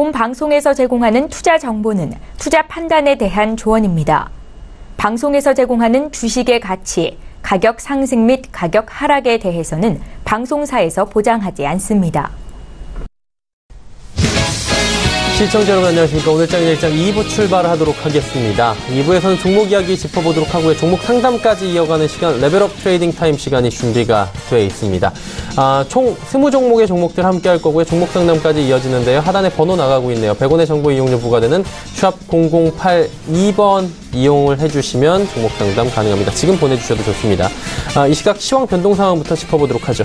본 방송에서 제공하는 투자 정보는 투자 판단에 대한 조언입니다. 방송에서 제공하는 주식의 가치, 가격 상승 및 가격 하락에 대해서는 방송사에서 보장하지 않습니다. 시청자 여러분 안녕하십니까. 오늘 장인 1장 2부 출발하도록 하겠습니다. 2부에서는 종목 이야기 짚어보도록 하고요. 종목 상담까지 이어가는 시간 레벨업 트레이딩 타임 시간이 준비가 되어 있습니다. 총 20종목의 종목들 함께 할 거고요. 종목 상담까지 이어지는데요. 하단에 번호 나가고 있네요. 100원의 정보 이용료 부과되는 샵 0082번 이용을 해주시면 종목 상담 가능합니다. 지금 보내주셔도 좋습니다. 이 시각 시황 변동 상황부터 짚어보도록 하죠.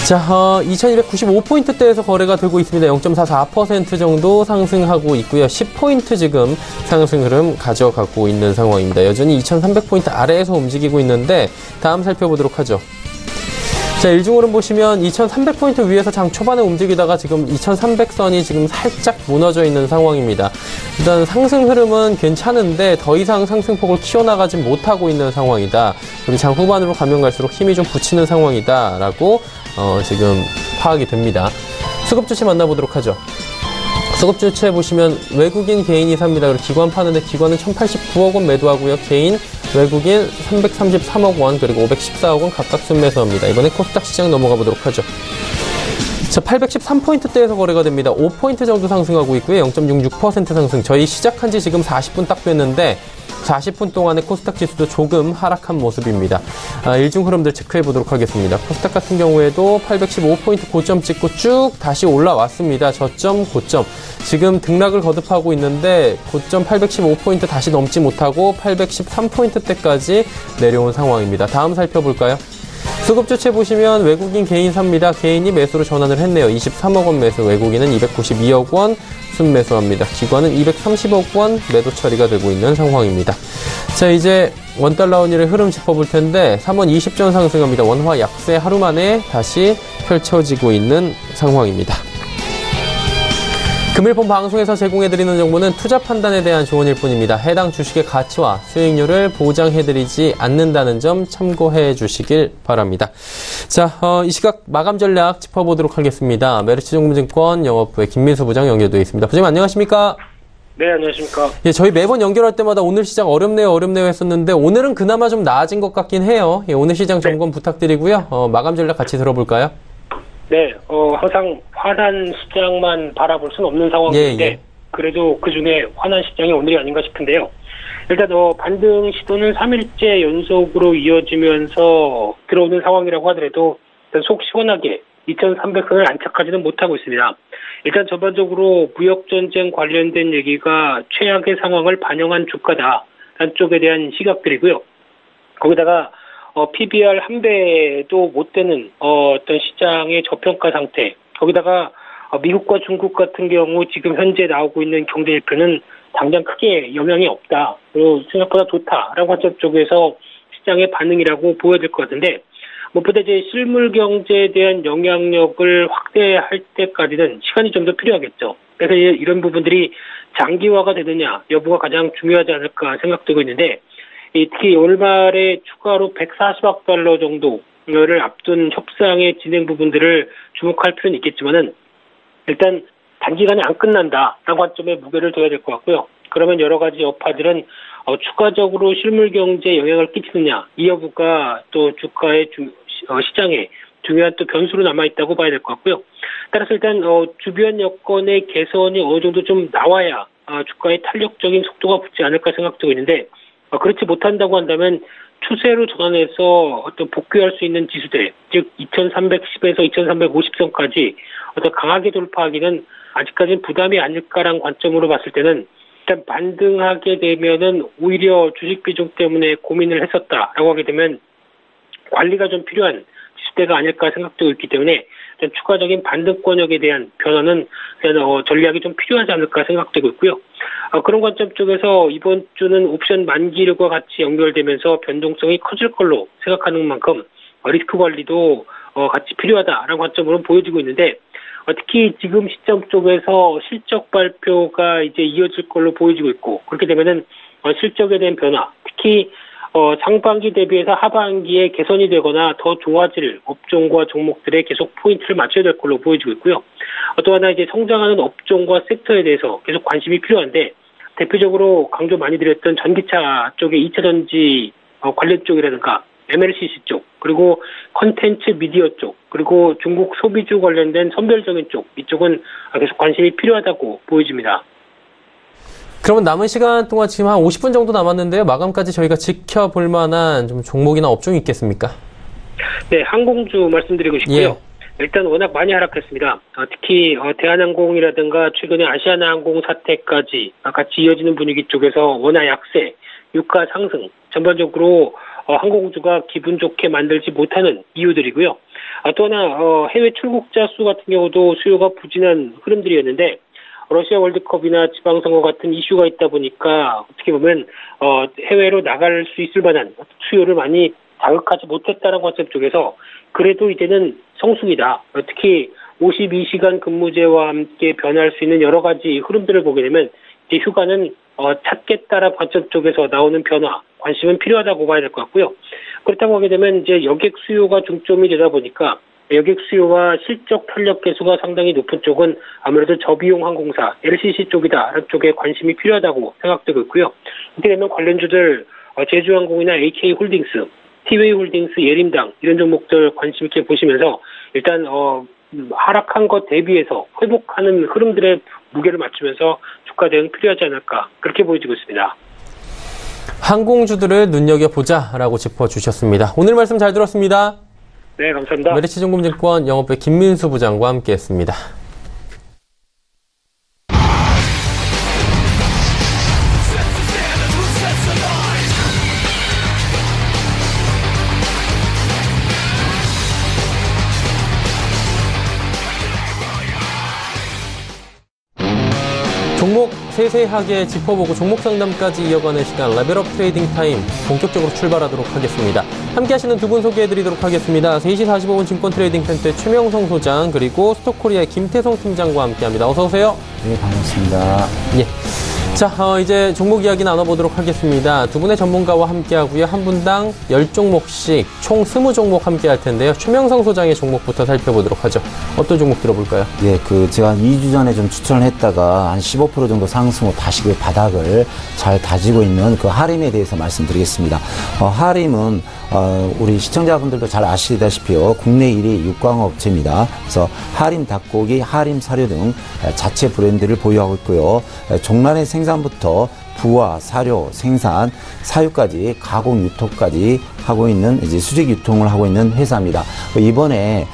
자, 2295포인트대에서 거래가 되고 있습니다. 0.44% 정도 상승하고 있고요. 10포인트 지금 상승 흐름 가져가고 있는 상황입니다. 여전히 2300포인트 아래에서 움직이고 있는데 다음 살펴보도록 하죠. 자, 일중흐름 보시면 2300포인트 위에서 장 초반에 움직이다가 지금 2300선이 지금 살짝 무너져 있는 상황입니다. 일단 상승 흐름은 괜찮은데 더 이상 상승폭을 키워나가지 못하고 있는 상황이다. 그리고 장 후반으로 가면 갈수록 힘이 좀 붙이는 상황이다라고 지금 파악이 됩니다. 수급 주체 만나보도록 하죠. 수급 주체 보시면 외국인 개인이 삽니다. 그리고 기관 파는데 기관은 1089억 원 매도하고요. 개인 외국인 333억 원 그리고 514억 원 각각 순매수합니다. 이번에 코스닥 시장 넘어가 보도록 하죠. 자, 813포인트대에서 거래가 됩니다. 5포인트 정도 상승하고 있고요. 0.66% 상승. 저희 시작한 지 지금 40분 딱 됐는데 40분 동안에 코스닥 지수도 조금 하락한 모습입니다. 일중 흐름들 체크해 보도록 하겠습니다. 코스닥 같은 경우에도 815포인트 고점 찍고 쭉 다시 올라왔습니다. 저점, 고점. 지금 등락을 거듭하고 있는데 고점 815포인트 다시 넘지 못하고 813포인트대까지 내려온 상황입니다. 다음 살펴볼까요? 수급 주체 보시면 외국인 개인 삽니다. 개인이 매수로 전환을 했네요. 23억 원 매수, 외국인은 292억 원 순매수합니다. 기관은 230억 원 매도 처리가 되고 있는 상황입니다. 자, 이제 원달러 원일의 흐름 짚어볼 텐데 3원 20전 상승합니다. 원화 약세 하루 만에 다시 펼쳐지고 있는 상황입니다. 금일 본 방송에서 제공해드리는 정보는 투자 판단에 대한 조언일 뿐입니다. 해당 주식의 가치와 수익률을 보장해드리지 않는다는 점 참고해 주시길 바랍니다. 자, 이 시각 마감 전략 짚어보도록 하겠습니다. 메리츠증권증권 영업부의 김민수 부장 연결되어 있습니다. 부장님 안녕하십니까? 네, 안녕하십니까? 예, 저희 매번 연결할 때마다 오늘 시장 어렵네요 했었는데 오늘은 그나마 좀 나아진 것 같긴 해요. 예, 오늘 시장 점검 부탁드리고요. 마감 전략 같이 들어볼까요? 네, 항상 환한 시장만 바라볼 수는 없는 상황인데, 예. 그래도 그 중에 환한 시장이 오늘이 아닌가 싶은데요. 일단, 반등 시도는 3일째 연속으로 이어지면서 들어오는 상황이라고 하더라도, 일단 속 시원하게 2300선을 안착하지는 못하고 있습니다. 일단 전반적으로 무역전쟁 관련된 얘기가 최악의 상황을 반영한 주가다. 라는 쪽에 대한 시각들이고요. 거기다가, PBR 한 배도 못 되는 어떤 시장의 저평가 상태. 거기다가 미국과 중국 같은 경우 지금 현재 나오고 있는 경제 지표는 당장 크게 영향이 없다. 그리고 생각보다 좋다라고 관점 쪽에서 시장의 반응이라고 보여야 될 것 같은데 무엇보다 이제 실물 경제에 대한 영향력을 확대할 때까지는 시간이 좀 더 필요하겠죠. 그래서 이런 부분들이 장기화가 되느냐 여부가 가장 중요하지 않을까 생각되고 있는데. 특히 올말에 추가로 140억 달러 정도를 앞둔 협상의 진행 부분들을 주목할 필요는 있겠지만은 일단 단기간에 안 끝난다라는 관점에 무게를 둬야 될 것 같고요. 그러면 여러 가지 여파들은 추가적으로 실물 경제에 영향을 끼치느냐 이 여부가 또 주가의 시장에 중요한 또 변수로 남아있다고 봐야 될 것 같고요. 따라서 일단 주변 여건의 개선이 어느 정도 좀 나와야 주가의 탄력적인 속도가 붙지 않을까 생각되고 있는데 그렇지 못한다고 한다면 추세로 전환해서 어떤 복귀할 수 있는 지수대, 즉 2310에서 2350선까지 어떤 강하게 돌파하기는 아직까지는 부담이 아닐까라는 관점으로 봤을 때는 일단 반등하게 되면은 오히려 주식 비중 때문에 고민을 했었다라고 하게 되면 관리가 좀 필요한 지수대가 아닐까 생각되고 있기 때문에 추가적인 반등권역에 대한 변화는 전략이 좀 필요하지 않을까 생각되고 있고요. 그런 관점 쪽에서 이번 주는 옵션 만기일과 같이 연결되면서 변동성이 커질 걸로 생각하는 만큼 리스크 관리도 같이 필요하다라는 관점으로 보여지고 있는데 특히 지금 시점 쪽에서 실적 발표가 이제 이어질 걸로 보여지고 있고 그렇게 되면은 실적에 대한 변화, 특히 상반기 대비해서 하반기에 개선이 되거나 더 좋아질 업종과 종목들에 계속 포인트를 맞춰야 될 걸로 보여지고 있고요. 또 하나 이제 성장하는 업종과 섹터에 대해서 계속 관심이 필요한데, 대표적으로 강조 많이 드렸던 전기차 쪽의 2차 전지 관련 쪽이라든가 MLCC 쪽, 그리고 컨텐츠 미디어 쪽, 그리고 중국 소비주 관련된 선별적인 쪽, 이쪽은 계속 관심이 필요하다고 보여집니다. 그러면 남은 시간 동안 지금 한 50분 정도 남았는데요. 마감까지 저희가 지켜볼 만한 좀 종목이나 업종이 있겠습니까? 네, 항공주 말씀드리고 싶고요. 예. 일단 워낙 많이 하락했습니다. 특히 대한항공이라든가 최근에 아시아나항공 사태까지 같이 이어지는 분위기 쪽에서 원화 약세, 유가 상승, 전반적으로 항공주가 기분 좋게 만들지 못하는 이유들이고요. 또 하나 해외 출국자 수 같은 경우도 수요가 부진한 흐름들이었는데, 러시아 월드컵이나 지방선거 같은 이슈가 있다 보니까 어떻게 보면 해외로 나갈 수 있을 만한 수요를 많이 자극하지 못했다는 관점 쪽에서 그래도 이제는 성숙이다. 특히 52시간 근무제와 함께 변할 수 있는 여러 가지 흐름들을 보게 되면 이제 휴가는 찾겠다라는 관점 쪽에서 나오는 변화, 관심은 필요하다고 봐야 될 것 같고요. 그렇다고 하게 되면 이제 여객 수요가 중점이 되다 보니까 여객 수요와 실적 탄력 계수가 상당히 높은 쪽은 아무래도 저비용 항공사, LCC 쪽이다라는 쪽에 관심이 필요하다고 생각되고 있고요. 이렇게 되면 관련주들 제주항공이나 AK홀딩스, 티웨이홀딩스, 예림당 이런 종목들 관심 있게 보시면서 일단 하락한 것 대비해서 회복하는 흐름들의 무게를 맞추면서 주가 대응 필요하지 않을까, 그렇게 보여지고 있습니다. 항공주들을 눈여겨보자라고 짚어주셨습니다. 오늘 말씀 잘 들었습니다. 네, 감사합니다. 메리츠증권증권 영업부의 김민수 부장과 함께했습니다. 종목 세세하게 짚어보고 종목 상담까지 이어가는 시간, 레벨업 트레이딩 타임 본격적으로 출발하도록 하겠습니다. 함께 하시는 두 분 소개해드리도록 하겠습니다. 3시 45분 증권 트레이딩 센터의 최명성 소장, 그리고 스톡코리아의 김태성 팀장과 함께합니다. 어서 오세요. 네, 반갑습니다. 예. 자, 이제 종목 이야기 나눠보도록 하겠습니다. 두 분의 전문가와 함께하고요. 한 분당 10종목씩 총 20종목 함께할 텐데요. 최명성 소장의 종목부터 살펴보도록 하죠. 어떤 종목 들어볼까요? 예, 제가 2주 전에 좀 추천을 했다가 한 15% 정도 상승 후 다시 그 바닥을 잘 다지고 있는 그 하림에 대해서 말씀드리겠습니다. 하림은 우리 시청자분들도 잘 아시다시피요, 국내 1위 육광업체입니다. 그래서 하림 닭고기, 하림 사료 등 자체 브랜드를 보유하고 있고요. 종란의 생산부터 부화, 사료, 생산, 사육까지 가공 유통까지 하고 있는, 이제 수직 유통을 하고 있는 회사입니다. 이번에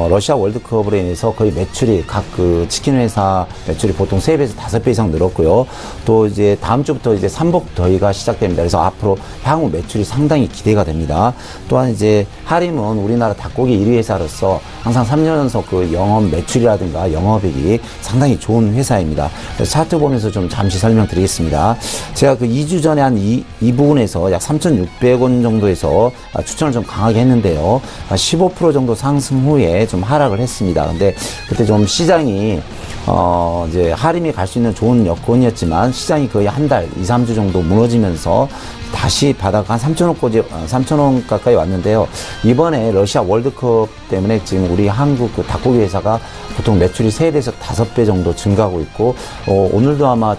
러시아 월드컵으로 인해서 거의 매출이 각 그 치킨 회사 매출이 보통 3배에서 5배 이상 늘었고요. 또 이제 다음 주부터 이제 삼복 더위가 시작됩니다. 그래서 앞으로 향후 매출이 상당히 기대가 됩니다. 또한 이제 하림은 우리나라 닭고기 1위 회사로서 항상 3년 연속 그 영업 매출이라든가 영업이익이 상당히 좋은 회사입니다. 차트 보면서 좀 잠시 설명드리겠습니다. 제가 그 2주 전에 한 이 부분에서 약 3,600원 정도에서 추천을 좀 강하게 했는데요. 15% 정도 상승 후에 좀 하락을 했습니다. 근데 그때 좀 시장이 이제 하림이 갈 수 있는 좋은 여건이었지만 시장이 거의 한 달, 2, 3주 정도 무너지면서 다시 바닥 한 3,000원 가까이 왔는데요. 이번에 러시아 월드컵 때문에 지금 우리 한국 그 닭고기 회사가 보통 매출이 3배에서 5배 정도 증가하고 있고, 오늘도 아마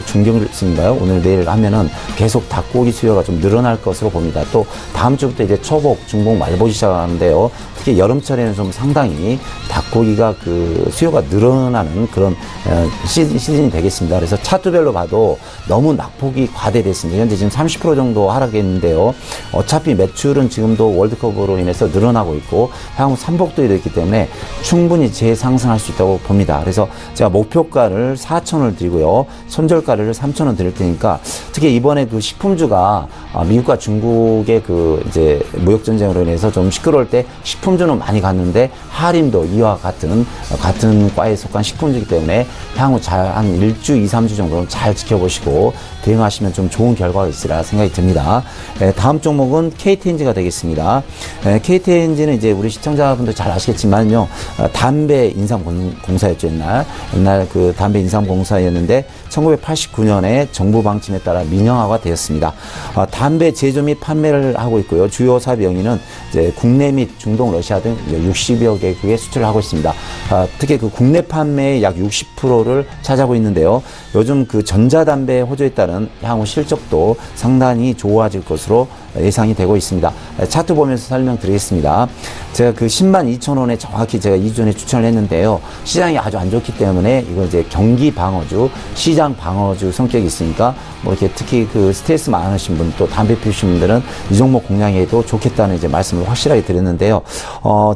중경승인가요? 오늘 내일 하면은 계속 닭고기 수요가 좀 늘어날 것으로 봅니다. 또 다음 주부터 이제 초복, 중복, 말복이 시작하는데요. 특히 여름철에는 좀 상당히 닭고기가 그 수요가 늘어나는 그런 시즌이 되겠습니다. 그래서 차트별로 봐도 너무 낙폭이 과대됐습니다. 현재 지금 30% 정도 하락했는데요. 어차피 매출은 지금도 월드컵으로 인해서 늘어나고 있고 향후 삼복도 있기 때문에 충분히 재상승할 수 있다고 봅니다. 그래서 제가 목표가를 4,000원을 드리고요. 손절가를 3,000원 드릴 테니까, 특히 이번에 그 식품주가 미국과 중국의 그 이제 무역 전쟁으로 인해서 좀 시끄러울 때 식품 청주는 많이 갔는데 하림도 이와 같은 과에 속한 식품이기 때문에 향후 한 1주, 2, 3주 정도는 잘 지켜보시고 대응하시면 좀 좋은 결과가 있으리라 생각이 듭니다. 다음 종목은 KTNG가 되겠습니다. KTNG는 이제 우리 시청자분들 잘 아시겠지만요, 담배 인삼공사였죠. 옛날 그 담배 인삼공사였는데 1989년에 정부 방침에 따라 민영화가 되었습니다. 담배 제조 및 판매를 하고 있고요. 주요 사업 영위는 이제 국내 및 중동, 러시아 등 60여 개국에 수출을 하고 있습니다. 특히 그 국내 판매의 약 60%를 차지하고 있는데요. 요즘 그 전자담배 호조에 따른 향후 실적도 상당히 좋아질 것으로 예상이 되고 있습니다. 차트 보면서 설명드리겠습니다. 제가 그 10만 2천 원에 정확히 제가 2주 전에 추천을 했는데요. 시장이 아주 안 좋기 때문에 이거 이제 경기 방어주, 시장 방어주 성격이 있으니까 뭐 이렇게 특히 그 스트레스 많으신 분, 또 담배 피우신 분들은 이 종목 공략해도 좋겠다는 이제 말씀을 확실하게 드렸는데요.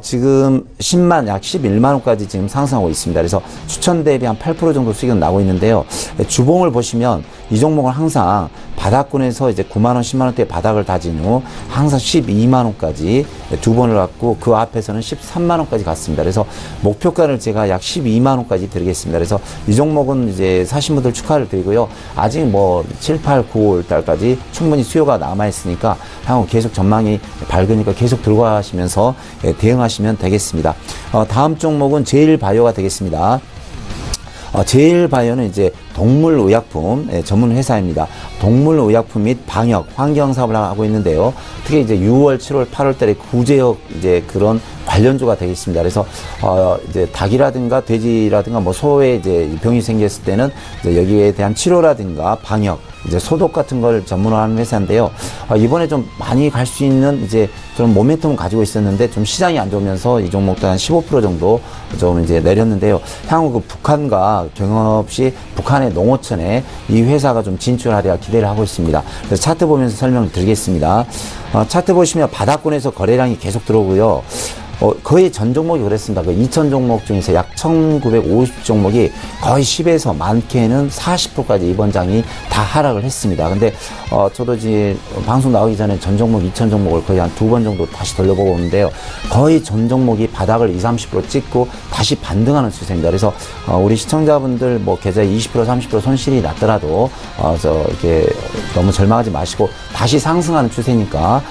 지금 10만 약 11만 원까지 지금 상승하고 있습니다. 그래서 추천 대비 한 8% 정도 수익은 나고 있는데요. 주봉을 보시면 이 종목은 항상 바닥권에서 이제 9만 원, 10만 원대 바닥을 다진 후 항상 12만 원까지 두 번을 갔고 그 앞에서는 13만 원까지 갔습니다. 그래서 목표가를 제가 약 12만 원까지 드리겠습니다. 그래서 이 종목은 이제 사신 분들 축하를 드리고요. 아직 뭐 7, 8, 9월 달까지 충분히 수요가 남아 있으니까 향후 계속 전망이 밝으니까 계속 들고 가시면서 대응하시면 되겠습니다. 다음 종목은 제일바이오가 되겠습니다. 제일바이오는 이제 동물의약품 전문 회사입니다. 동물의약품 및 방역, 환경 사업을 하고 있는데요. 특히 이제 6월, 7월, 8월 달에 구제역 이제 그런 관련주가 되겠습니다. 그래서 이제 닭이라든가 돼지라든가 뭐 소에 이제 병이 생겼을 때는 이제 여기에 대한 치료라든가 방역, 이제 소독 같은 걸 전문화하는 회사인데요. 이번에 좀 많이 갈 수 있는 이제 그런 모멘텀을 가지고 있었는데 좀 시장이 안 좋으면서 이 종목도 한 15% 정도 좀 이제 내렸는데요. 향후 그 북한과 경협 시 북한의 농어촌에 이 회사가 좀 진출하리라 기대를 하고 있습니다. 그래서 차트 보면서 설명을 드리겠습니다. 차트 보시면 바닥권에서 거래량이 계속 들어오고요. 거의 전 종목이 그랬습니다. 그 2,000 종목 중에서 약 1,950 종목이 거의 10에서 많게는 40%까지 이번 장이 다 하락을 했습니다. 근데, 저도 이제 방송 나오기 전에 전 종목 2,000 종목을 거의 한 2번 정도 다시 돌려보고 오는데요. 거의 전 종목이 바닥을 20, 30% 찍고 다시 반등하는 추세입니다. 그래서, 우리 시청자분들 뭐 계좌에 20%, 30% 손실이 났더라도, 이렇게 너무 절망하지 마시고 다시 상승하는 추세니까,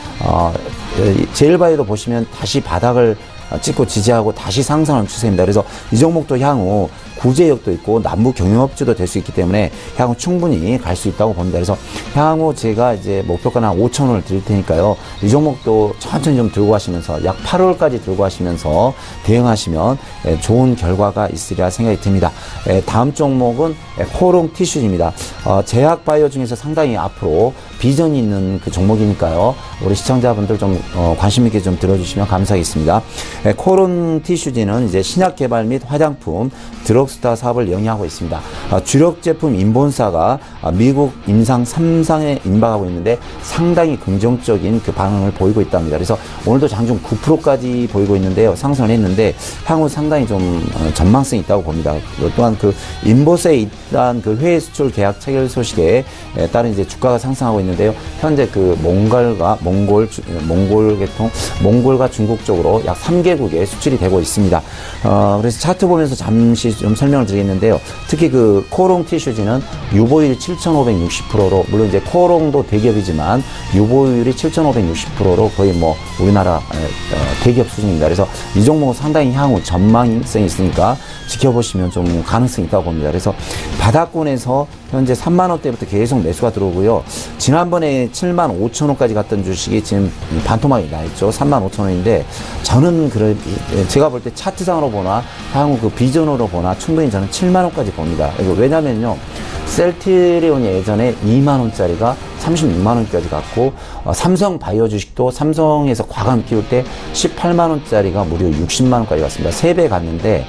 제일바이오도 보시면 다시 바닥을 찍고 지지하고 다시 상승하는 추세입니다. 그래서 이 종목도 향후 구제역도 있고 남부 경영업주도 될 수 있기 때문에 향후 충분히 갈 수 있다고 봅니다. 그래서 향후 제가 이제 목표가는 한 5천 원을 드릴 테니까요. 이 종목도 천천히 좀 들고 가시면서 약 8월까지 들고 가시면서 대응하시면 좋은 결과가 있으리라 생각이 듭니다. 다음 종목은 코롱 티슈즈입니다. 제약바이오 중에서 상당히 앞으로 비전이 있는 그 종목이니까요. 우리 시청자분들 좀 관심 있게 좀 들어주시면 감사하겠습니다. 코롱 티슈즈는 이제 신약 개발 및 화장품, 드럭스타 사업을 영위하고 있습니다. 주력 제품 인본사가 미국 임상 3상에 임박하고 있는데 상당히 긍정적인 그 반응을 보이고 있답니다. 그래서 오늘도 장중 9%까지 보이고 있는데요. 상승을 했는데 향후 상당히 좀 전망성이 있다고 봅니다. 또한 그 인보사에 일단 그 해외 수출 계약 체결 소식에 따른 이제 주가가 상승하고 있는데요. 현재 그 몽골과 중국 쪽으로 약 3개국에 수출이 되고 있습니다. 그래서 차트 보면서 잠시 좀 설명을 드리겠는데요. 특히 그 코롱 티슈즈는 유보율이 7,560%로, 물론 이제 코롱도 대기업이지만 유보율이 7,560%로 거의 뭐 우리나라 대기업 수준입니다. 그래서 이 종목은 상당히 향후 전망성이 있으니까 지켜보시면 좀 가능성이 있다고 봅니다. 그래서 바닥권에서 현재 3만 원대부터 계속 매수가 들어오고요. 지난번에 7만 5천 원까지 갔던 주식이 지금 반토막이 나 있죠. 3만 5천 원인데 저는 제가 볼 때 차트상으로 보나 향후 그 비전으로 보나 충분히 저는 7만 원까지 봅니다. 왜냐면요. 셀트리온이 예전에 2만 원짜리가 36만 원까지 갔고 삼성 바이오 주식도 삼성에서 과감 끼울 때 18만 원짜리가 무려 60만 원까지 갔습니다. 3배 갔는데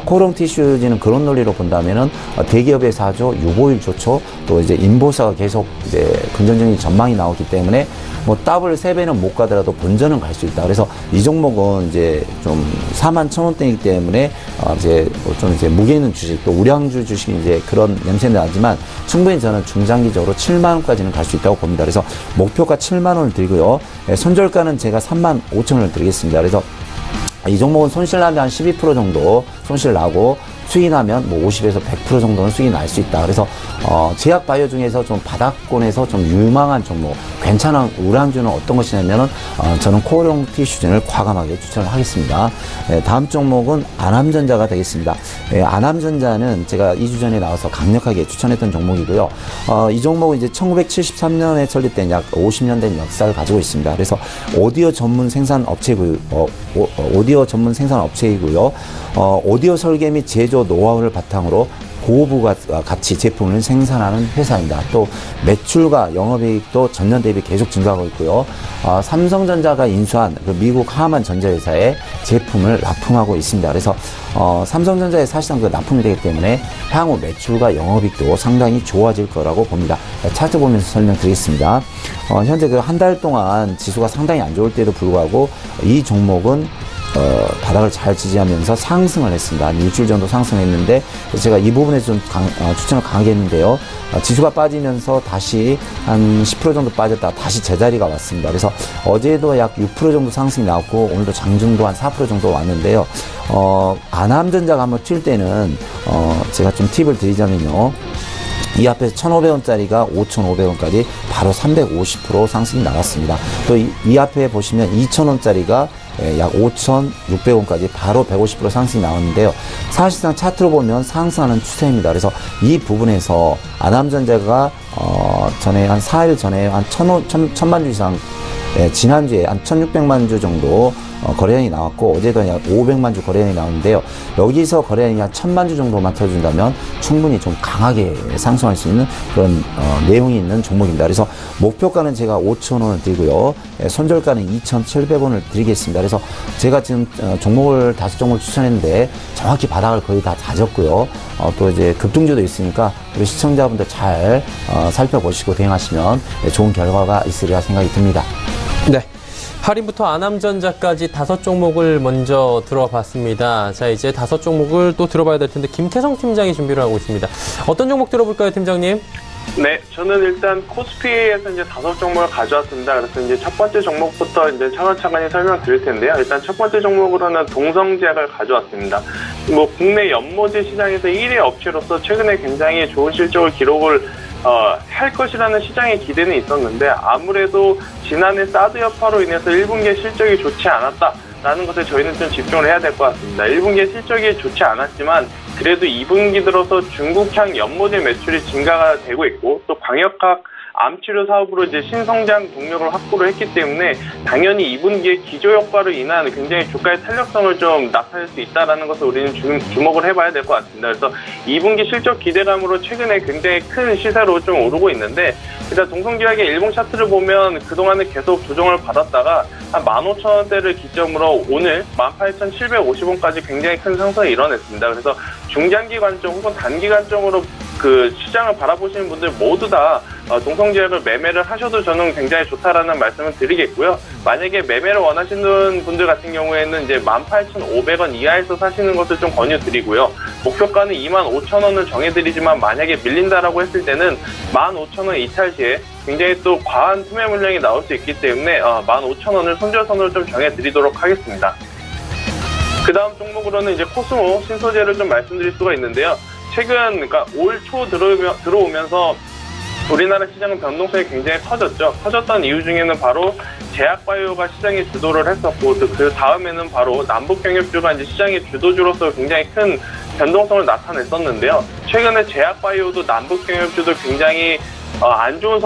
코롱 티슈즈는 그런 논리로 본다면은 대기업에서 하죠. 유보율 좋죠. 또 이제 인보사가 계속 이제 긍정적인 전망이 나오기 때문에 뭐 더블 3배는 못 가더라도 본전은 갈 수 있다. 그래서 이 종목은 이제 좀 4만 1,000원대이기 때문에 이제 좀 이제 무게 있는 주식, 또 우량주 주식이 이제 그런 냄새는 나지만 충분히 저는 중장기적으로 7만 원까지는 갈 수 있다고 봅니다. 그래서 목표가 7만 원을 드리고요. 손절가는 제가 3만 5천 원을 드리겠습니다. 그래서 이 종목은 손실 나면 한 12% 정도 손실 나고 수익나면 뭐 50에서 100% 정도는 수익이 날 수 있다. 그래서 제약 바이오 중에서 좀 바닥권에서 좀 유망한 종목, 괜찮은 우량주는 어떤 것이냐면은 저는 코어용 티슈전을 과감하게 추천을 하겠습니다. 다음 종목은 안암전자가 되겠습니다. 안암전자는 제가 2주 전에 나와서 강력하게 추천했던 종목이고요. 이 종목은 이제 1973년에 설립된 약 50년 된 역사를 가지고 있습니다. 그래서 오디오 전문 생산 업체고요. 오디오 전문 생산 업체이고요. 오디오 설계 및 제조 노하우를 바탕으로 고부 가치 제품을 생산하는 회사입니다. 또 매출과 영업이익도 전년 대비 계속 증가하고 있고요. 삼성전자가 인수한 그 미국 하만 전자회사에 제품을 납품하고 있습니다. 그래서 삼성전자에 사실상 그 납품이 되기 때문에 향후 매출과 영업이익도 상당히 좋아질 거라고 봅니다. 차트 보면서 설명드리겠습니다. 현재 그 한 달 동안 지수가 상당히 안 좋을 때도 불구하고 이 종목은 바닥을 잘 지지하면서 상승을 했습니다. 한 일주일 정도 상승했는데 제가 이 부분에서 좀 추천을 강하게 했는데요. 지수가 빠지면서 다시 한 10% 정도 빠졌다가 다시 제자리가 왔습니다. 그래서 어제도 약 6% 정도 상승이 나왔고 오늘도 장중도 한 4% 정도 왔는데요. 안암전자가 한번 튈 때는 제가 좀 팁을 드리자면요. 이 앞에서 1,500원짜리가 5,500원까지 바로 350% 상승이 나왔습니다. 또 이 앞에 보시면 2,000원짜리가 약 5,600원까지 바로 150% 상승이 나왔는데요. 사실상 차트로 보면 상승하는 추세입니다. 그래서 이 부분에서 안암전자가 전에 한 4일 전에 한 1,000만 주 이상, 지난주에 한 1,600만 주 정도 거래량이 나왔고 어제도 약 500만 주 거래량이 나오는데요. 여기서 거래량이 한 1,000만 주 정도만 터준다면 충분히 좀 강하게 상승할 수 있는 그런 내용이 있는 종목입니다. 그래서 목표가는 제가 5,000원을 드리고요. 손절가는 2,700원을 드리겠습니다. 그래서 제가 지금 종목을 5종목을 추천했는데 정확히 바닥을 거의 다 다졌고요. 또 이제 급등주도 있으니까 우리 시청자분들 잘 살펴보시고 대응하시면 좋은 결과가 있으리라 생각이 듭니다. 네. 할인부터 안암전자까지 5종목을 먼저 들어봤습니다. 자, 이제 5종목을 또 들어봐야 될 텐데 김태성 팀장이 준비를 하고 있습니다. 어떤 종목 들어볼까요, 팀장님? 네, 저는 일단 코스피에서 이제 5종목을 가져왔습니다. 그래서 이제 첫 번째 종목부터 이제 차근차근히 설명드릴 텐데요. 일단 첫 번째 종목으로는 동성제약을 가져왔습니다. 뭐 국내 연모제 시장에서 1위 업체로서 최근에 굉장히 좋은 실적을 기록을 할 것이라는 시장의 기대는 있었는데 아무래도 지난해 사드 여파로 인해서 1분기에 실적이 좋지 않았다라는 것에 저희는 좀 집중을 해야 될 것 같습니다. 1분기에 실적이 좋지 않았지만 그래도 2분기 들어서 중국향 연모제 매출이 증가가 되고 있고 또 광역학 암치료 사업으로 이제 신성장 동력을 확보를 했기 때문에 당연히 2분기에 기저효과로 인한 굉장히 주가의 탄력성을 좀 나타낼 수 있다는 것을 우리는 주목을 해봐야 될 것 같습니다. 그래서 2분기 실적 기대감으로 최근에 굉장히 큰 시세로 좀 오르고 있는데 일단 동성제약의 일봉 차트를 보면 그동안은 계속 조정을 받았다가 한 15,000원대를 기점으로 오늘 18,750원까지 굉장히 큰 상승을 이뤄냈습니다. 그래서 중장기 관점 혹은 단기 관점으로 그 시장을 바라보시는 분들 모두 다 동성제약을 매매를 하셔도 저는 굉장히 좋다라는 말씀을 드리겠고요. 만약에 매매를 원하시는 분들 같은 경우에는 이제 18,500원 이하에서 사시는 것을 좀 권유드리고요. 목표가는 25,000원을 정해드리지만 만약에 밀린다라고 했을 때는 15,000원 이탈 시에 굉장히 또 과한 투매 물량이 나올 수 있기 때문에 15,000원을 손절선으로 좀 정해드리도록 하겠습니다. 그 다음 종목으로는 이제 코스모 신소재를 좀 말씀드릴 수가 있는데요. 최근 그러니까 올 초 들어오면서 우리나라 시장은 변동성이 굉장히 커졌죠. 커졌던 이유 중에는 바로 제약바이오가 시장에 주도를 했었고 그 다음에는 바로 남북경협주가 이제 시장의 주도주로서 굉장히 큰 변동성을 나타냈었는데요. 최근에 제약바이오도 남북경협주도 굉장히 안 좋은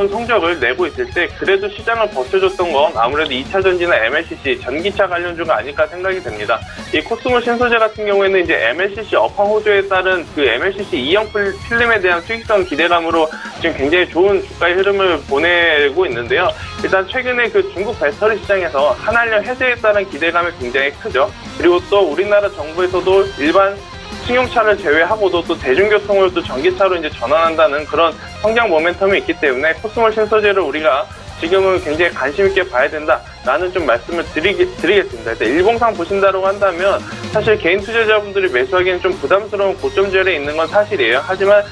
성적을 내고 있을 때 그래도 시장을 버텨줬던 건 아무래도 2차 전지나 MLCC 전기차 관련주가 아닐까 생각이 됩니다. 이 코스모 신소재 같은 경우에는 이제 MLCC 업황 호조에 따른 그 MLCC 2형 필름에 대한 수익성 기대감으로 지금 굉장히 좋은 주가의 흐름을 보내고 있는데요. 일단 최근에 그 중국 배터리 시장에서 한한령 해제에 따른 기대감이 굉장히 크죠. 그리고 또 우리나라 정부에서도 일반 승용차를 제외하고도 또 대중교통을 또 전기차로 이제 전환한다는 그런 성장 모멘텀이 있기 때문에 코스모 신소재를 우리가 지금은 굉장히 관심 있게 봐야 된다라는 좀 말씀을 드리겠습니다. 일단 일봉상 보신다고 한다면 사실 개인 투자자분들이 매수하기에는 좀 부담스러운 고점 자리에 있는 건 사실이에요. 하지만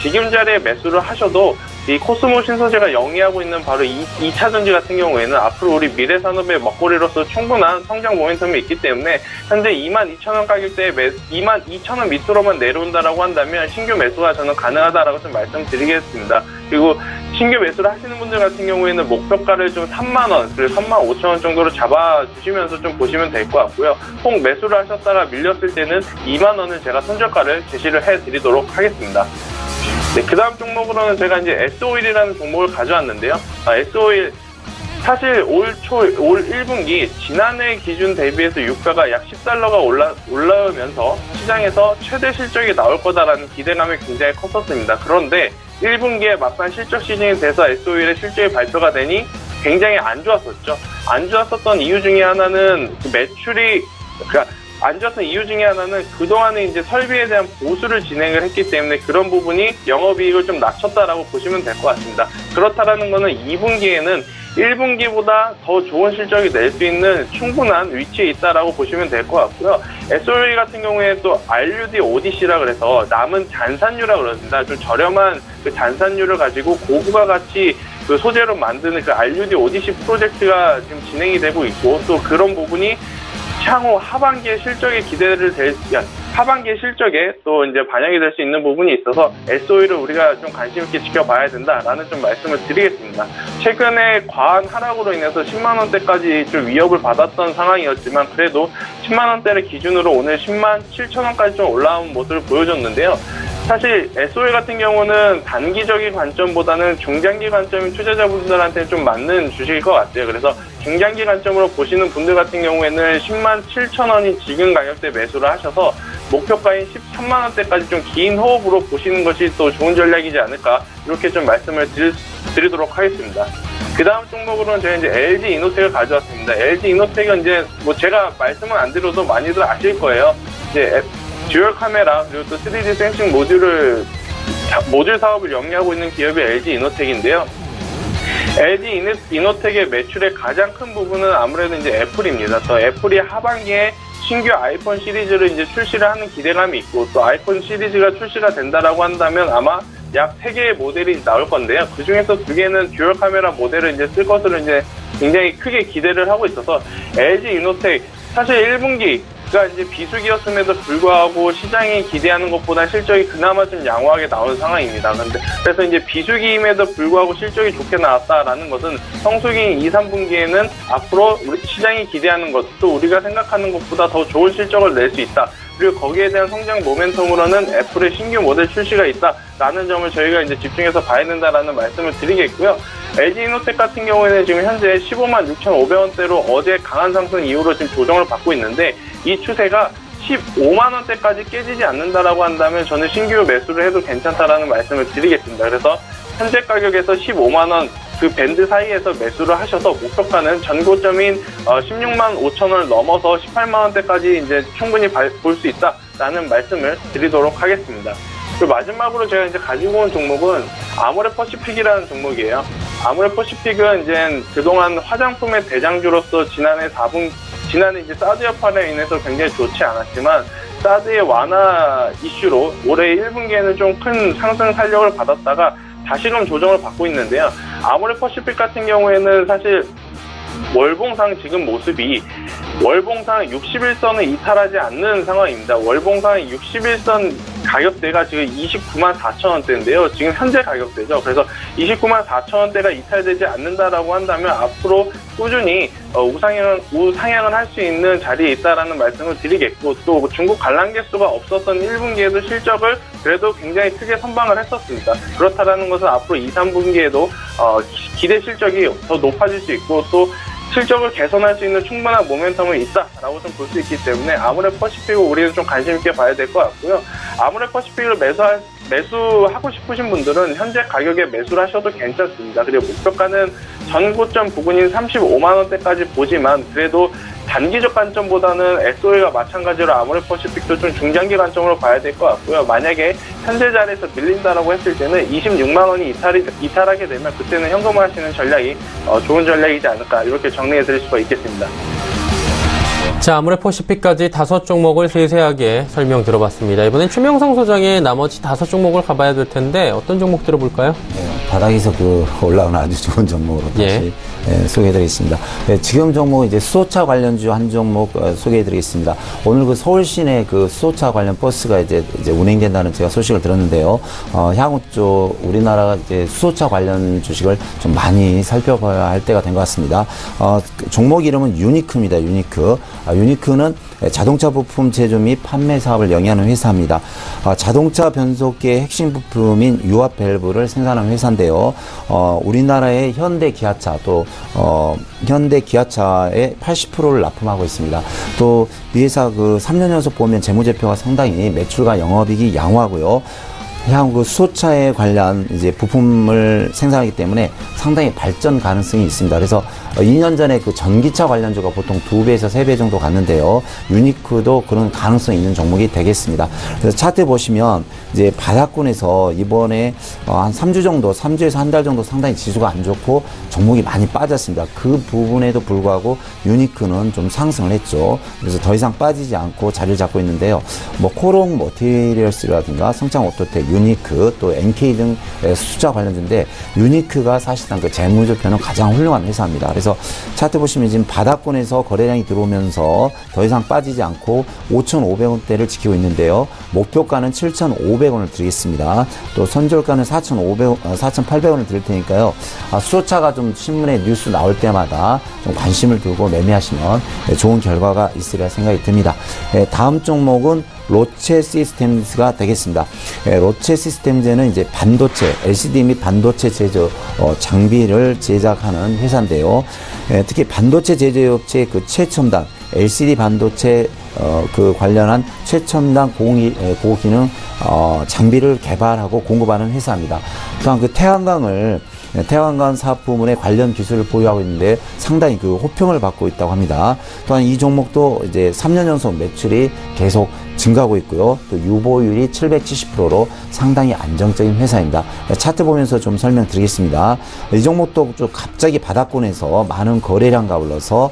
지금 자리에 매수를 하셔도 이 코스모 신소재가 영위하고 있는 바로 2차 전지 같은 경우에는 앞으로 우리 미래 산업의 먹거리로서 충분한 성장 모멘텀이 있기 때문에 현재 22,000원 가격대에 22,000원 밑으로만 내려온다라고 한다면 신규 매수가 저는 가능하다라고 좀 말씀드리겠습니다. 그리고 신규 매수를 하시는 분들 같은 경우에는 목표가를 좀 3만원, 그리고 35,000원 정도로 잡아주시면서 좀 보시면 될 것 같고요. 혹 매수를 하셨다가 밀렸을 때는 2만원을 제가 손절가를 제시를 해드리도록 하겠습니다. 네, 그 다음 종목으로는 제가 이제 S-오일이라는 종목을 가져왔는데요. S-오일, 사실 올 1분기 지난해 기준 대비해서 유가가 약 $10가 올라오면서 시장에서 최대 실적이 나올 거다라는 기대감이 굉장히 컸었습니다. 그런데 1분기에 막상 실적 시즌이 돼서 S-오일의 실적이 발표가 되니 굉장히 안 좋았었죠. 안 좋았었던 이유 중에 하나는 매출이, 그러니까 안 좋았던 이유 중에 하나는 그동안에 이제 설비에 대한 보수를 진행을 했기 때문에 그런 부분이 영업이익을 좀 낮췄다라고 보시면 될 것 같습니다. 그렇다라는 거는 2분기에는 1분기보다 더 좋은 실적이 낼 수 있는 충분한 위치에 있다라고 보시면 될 것 같고요. S-오일 같은 경우에 또 RUD ODC라 그래서 남은 잔산유라고 그러습니다. 좀 저렴한 그 잔산유를 가지고 고부가 가치 그 소재로 만드는 그 RUD ODC 프로젝트가 지금 진행이 되고 있고, 또 그런 부분이 향후 하반기에 실적에 하반기의 실적에 또 이제 반영이 될 수 있는 부분이 있어서 S-오일을 우리가 좀 관심 있게 지켜봐야 된다라는 좀 말씀을 드리겠습니다. 최근에 과한 하락으로 인해서 10만 원대까지 좀 위협을 받았던 상황이었지만 그래도 10만 원대를 기준으로 오늘 10만 7천 원까지 좀 올라온 모습을 보여줬는데요. 사실 S-오일 같은 경우는 단기적인 관점보다는 중장기 관점인 투자자분들한테 좀 맞는 주식일 것 같아요. 그래서 중장기 관점으로 보시는 분들 같은 경우에는 10만 7천 원인 지금 가격대 매수를 하셔서 목표가인 13만 원대까지 좀 긴 호흡으로 보시는 것이 또 좋은 전략이지 않을까, 이렇게 좀 말씀을 드리도록 하겠습니다. 그 다음 종목으로는 제가 이제 LG 이노텍을 가져왔습니다. LG 이노텍은 이제 뭐 제가 말씀을 안 드려도 많이들 아실 거예요. 이제 듀얼 카메라 그리고 또 3D 센싱 모듈 사업을 영위하고 있는 기업이 LG 이노텍인데요. LG 이노텍의 매출의 가장 큰 부분은 아무래도 이제 애플입니다. 또 애플이 하반기에 신규 아이폰 시리즈를 이제 출시를 하는 기대감이 있고, 또 아이폰 시리즈가 출시가 된다라고 한다면 아마 약 3개의 모델이 나올 건데요. 그 중에서 2개는 듀얼 카메라 모델을 이제 쓸 것으로 이제 굉장히 크게 기대를 하고 있어서 LG 이노텍 사실 1분기가 이제 비수기였음에도 불구하고 시장이 기대하는 것보다 실적이 그나마 좀 양호하게 나온 상황입니다. 그래서 이제 비수기임에도 불구하고 실적이 좋게 나왔다라는 것은 성수기인 2, 3분기에는 앞으로 우리 시장이 기대하는 것, 또 우리가 생각하는 것보다 더 좋은 실적을 낼 수 있다. 그리고 거기에 대한 성장 모멘텀으로는 애플의 신규 모델 출시가 있다라는 점을 저희가 이제 집중해서 봐야 된다라는 말씀을 드리겠고요. LG 이노텍 같은 경우에는 지금 현재 15만 6,500원대로 어제 강한 상승 이후로 지금 조정을 받고 있는데, 이 추세가 15만 원대까지 깨지지 않는다라고 한다면 저는 신규 매수를 해도 괜찮다라는 말씀을 드리겠습니다. 그래서 현재 가격에서 15만 원 그 밴드 사이에서 매수를 하셔서 목표가는 전고점인 16만 5천 원을 넘어서 18만 원대까지 이제 충분히 볼 수 있다라는 말씀을 드리도록 하겠습니다. 그리고 마지막으로 제가 이제 가지고 온 종목은 아모레퍼시픽이라는 종목이에요. 아모레퍼시픽은 이제 그동안 화장품의 대장주로서 지난해 이제 사드 여파로 인해서 굉장히 좋지 않았지만 사드의 완화 이슈로 올해 1분기에는 좀 큰 상승 탄력을 받았다가 다시금 조정을 받고 있는데요. 아모레퍼시픽 같은 경우에는 사실 월봉상 지금 모습이 월봉상 61선을 이탈하지 않는 상황입니다. 월봉상 61선 가격대가 지금 29만 4천 원대인데요. 지금 현재 가격대죠. 그래서 29만 4천 원대가 이탈되지 않는다라고 한다면 앞으로 꾸준히 우상향을 할 수 있는 자리에 있다라는 말씀을 드리겠고, 또 중국 관람객수가 없었던 1분기에도 실적을 그래도 굉장히 크게 선방을 했었습니다. 그렇다라는 것은 앞으로 2, 3분기에도 기대 실적이 더 높아질 수 있고, 또 실적을 개선할 수 있는 충분한 모멘텀이 있다라고 좀 볼 수 있기 때문에 아모레퍼시픽을 우리는 좀 관심 있게 봐야 될 것 같고요. 아모레퍼시픽을 매수하고 싶으신 분들은 현재 가격에 매수를 하셔도 괜찮습니다. 그리고 목표가는 전고점 부근인 35만 원대까지 보지만 그래도 단기적 관점보다는 S-오일과 마찬가지로 아모레퍼시픽도 좀 중장기 관점으로 봐야 될 것 같고요. 만약에 현재 자리에서 밀린다라고 했을 때는 26만 원이 이탈하게 되면 그때는 현금화하시는 전략이 좋은 전략이지 않을까, 이렇게 정리해 드릴 수가 있겠습니다. 자, 아모레퍼시픽까지 5종목을 세세하게 설명 들어봤습니다. 이번엔 최명성 소장의 나머지 5종목을 가봐야 될 텐데 어떤 종목 들어볼까요? 네, 바닥에서 올라오는 아주 좋은 종목으로 다시 소개해드리겠습니다. 지금 종목 이제 수소차 관련주 한 종목 소개해드리겠습니다. 오늘 서울 시내 수소차 관련 버스가 이제 운행된다는 제가 소식을 들었는데요. 향후 쪽 우리나라가 이제 수소차 관련 주식을 좀 많이 살펴봐야 할 때가 된 것 같습니다. 종목 이름은 유니크입니다. 유니크는 자동차 부품 제조 및 판매 사업을 영위하는 회사입니다. 자동차 변속기의 핵심 부품인 유압 밸브를 생산하는 회사인데요. 우리나라의 현대 기아차 또 현대 기아차의 80%를 납품하고 있습니다. 또 이 회사 3년 연속 보면 재무제표가 상당히 매출과 영업이익이 양호하고요. 향후 수소차에 관련 이제 부품을 생산하기 때문에 상당히 발전 가능성이 있습니다. 그래서 2년 전에 전기차 관련주가 보통 2배에서 3배 정도 갔는데요. 유니크도 그런 가능성이 있는 종목이 되겠습니다. 그래서 차트 보시면 이제 바닥권에서 이번에 한 3주 정도, 3주에서 한 달 정도 상당히 지수가 안 좋고 종목이 많이 빠졌습니다. 그 부분에도 불구하고 유니크는 좀 상승을 했죠. 그래서 더 이상 빠지지 않고 자리를 잡고 있는데요. 코롱 머티리얼스라든가 성창 오토텍, 유니크, 또 NK 등 수소차 관련주인데 유니크가 사실상 재무제표는 가장 훌륭한 회사입니다. 그래서 차트 보시면 지금 바닥권에서 거래량이 들어오면서 더 이상 빠지지 않고 5,500원대를 지키고 있는데요. 목표가는 7,500원을 드리겠습니다. 또 선절가는 4,800원을 드릴 테니까요. 수소차가 좀 신문에 뉴스 나올 때마다 좀 관심을 두고 매매하시면 좋은 결과가 있으리라 생각이 듭니다. 다음 종목은 로체 시스템즈가 되겠습니다. 로체 시스템즈는 이제 반도체, LCD 및 반도체 제조 장비를 제작하는 회사인데요. 특히 반도체 제조업체의 최첨단 LCD 반도체 관련한 최첨단 고기능 장비를 개발하고 공급하는 회사입니다. 또한 태양광 사업 부문에 관련 기술을 보유하고 있는데 상당히 호평을 받고 있다고 합니다. 또한 이 종목도 이제 3년 연속 매출이 계속 증가하고 있고요. 또 유보율이 770%로 상당히 안정적인 회사입니다. 차트 보면서 좀 설명드리겠습니다. 이 종목도 좀 갑자기 바닥권에서 많은 거래량 가올라서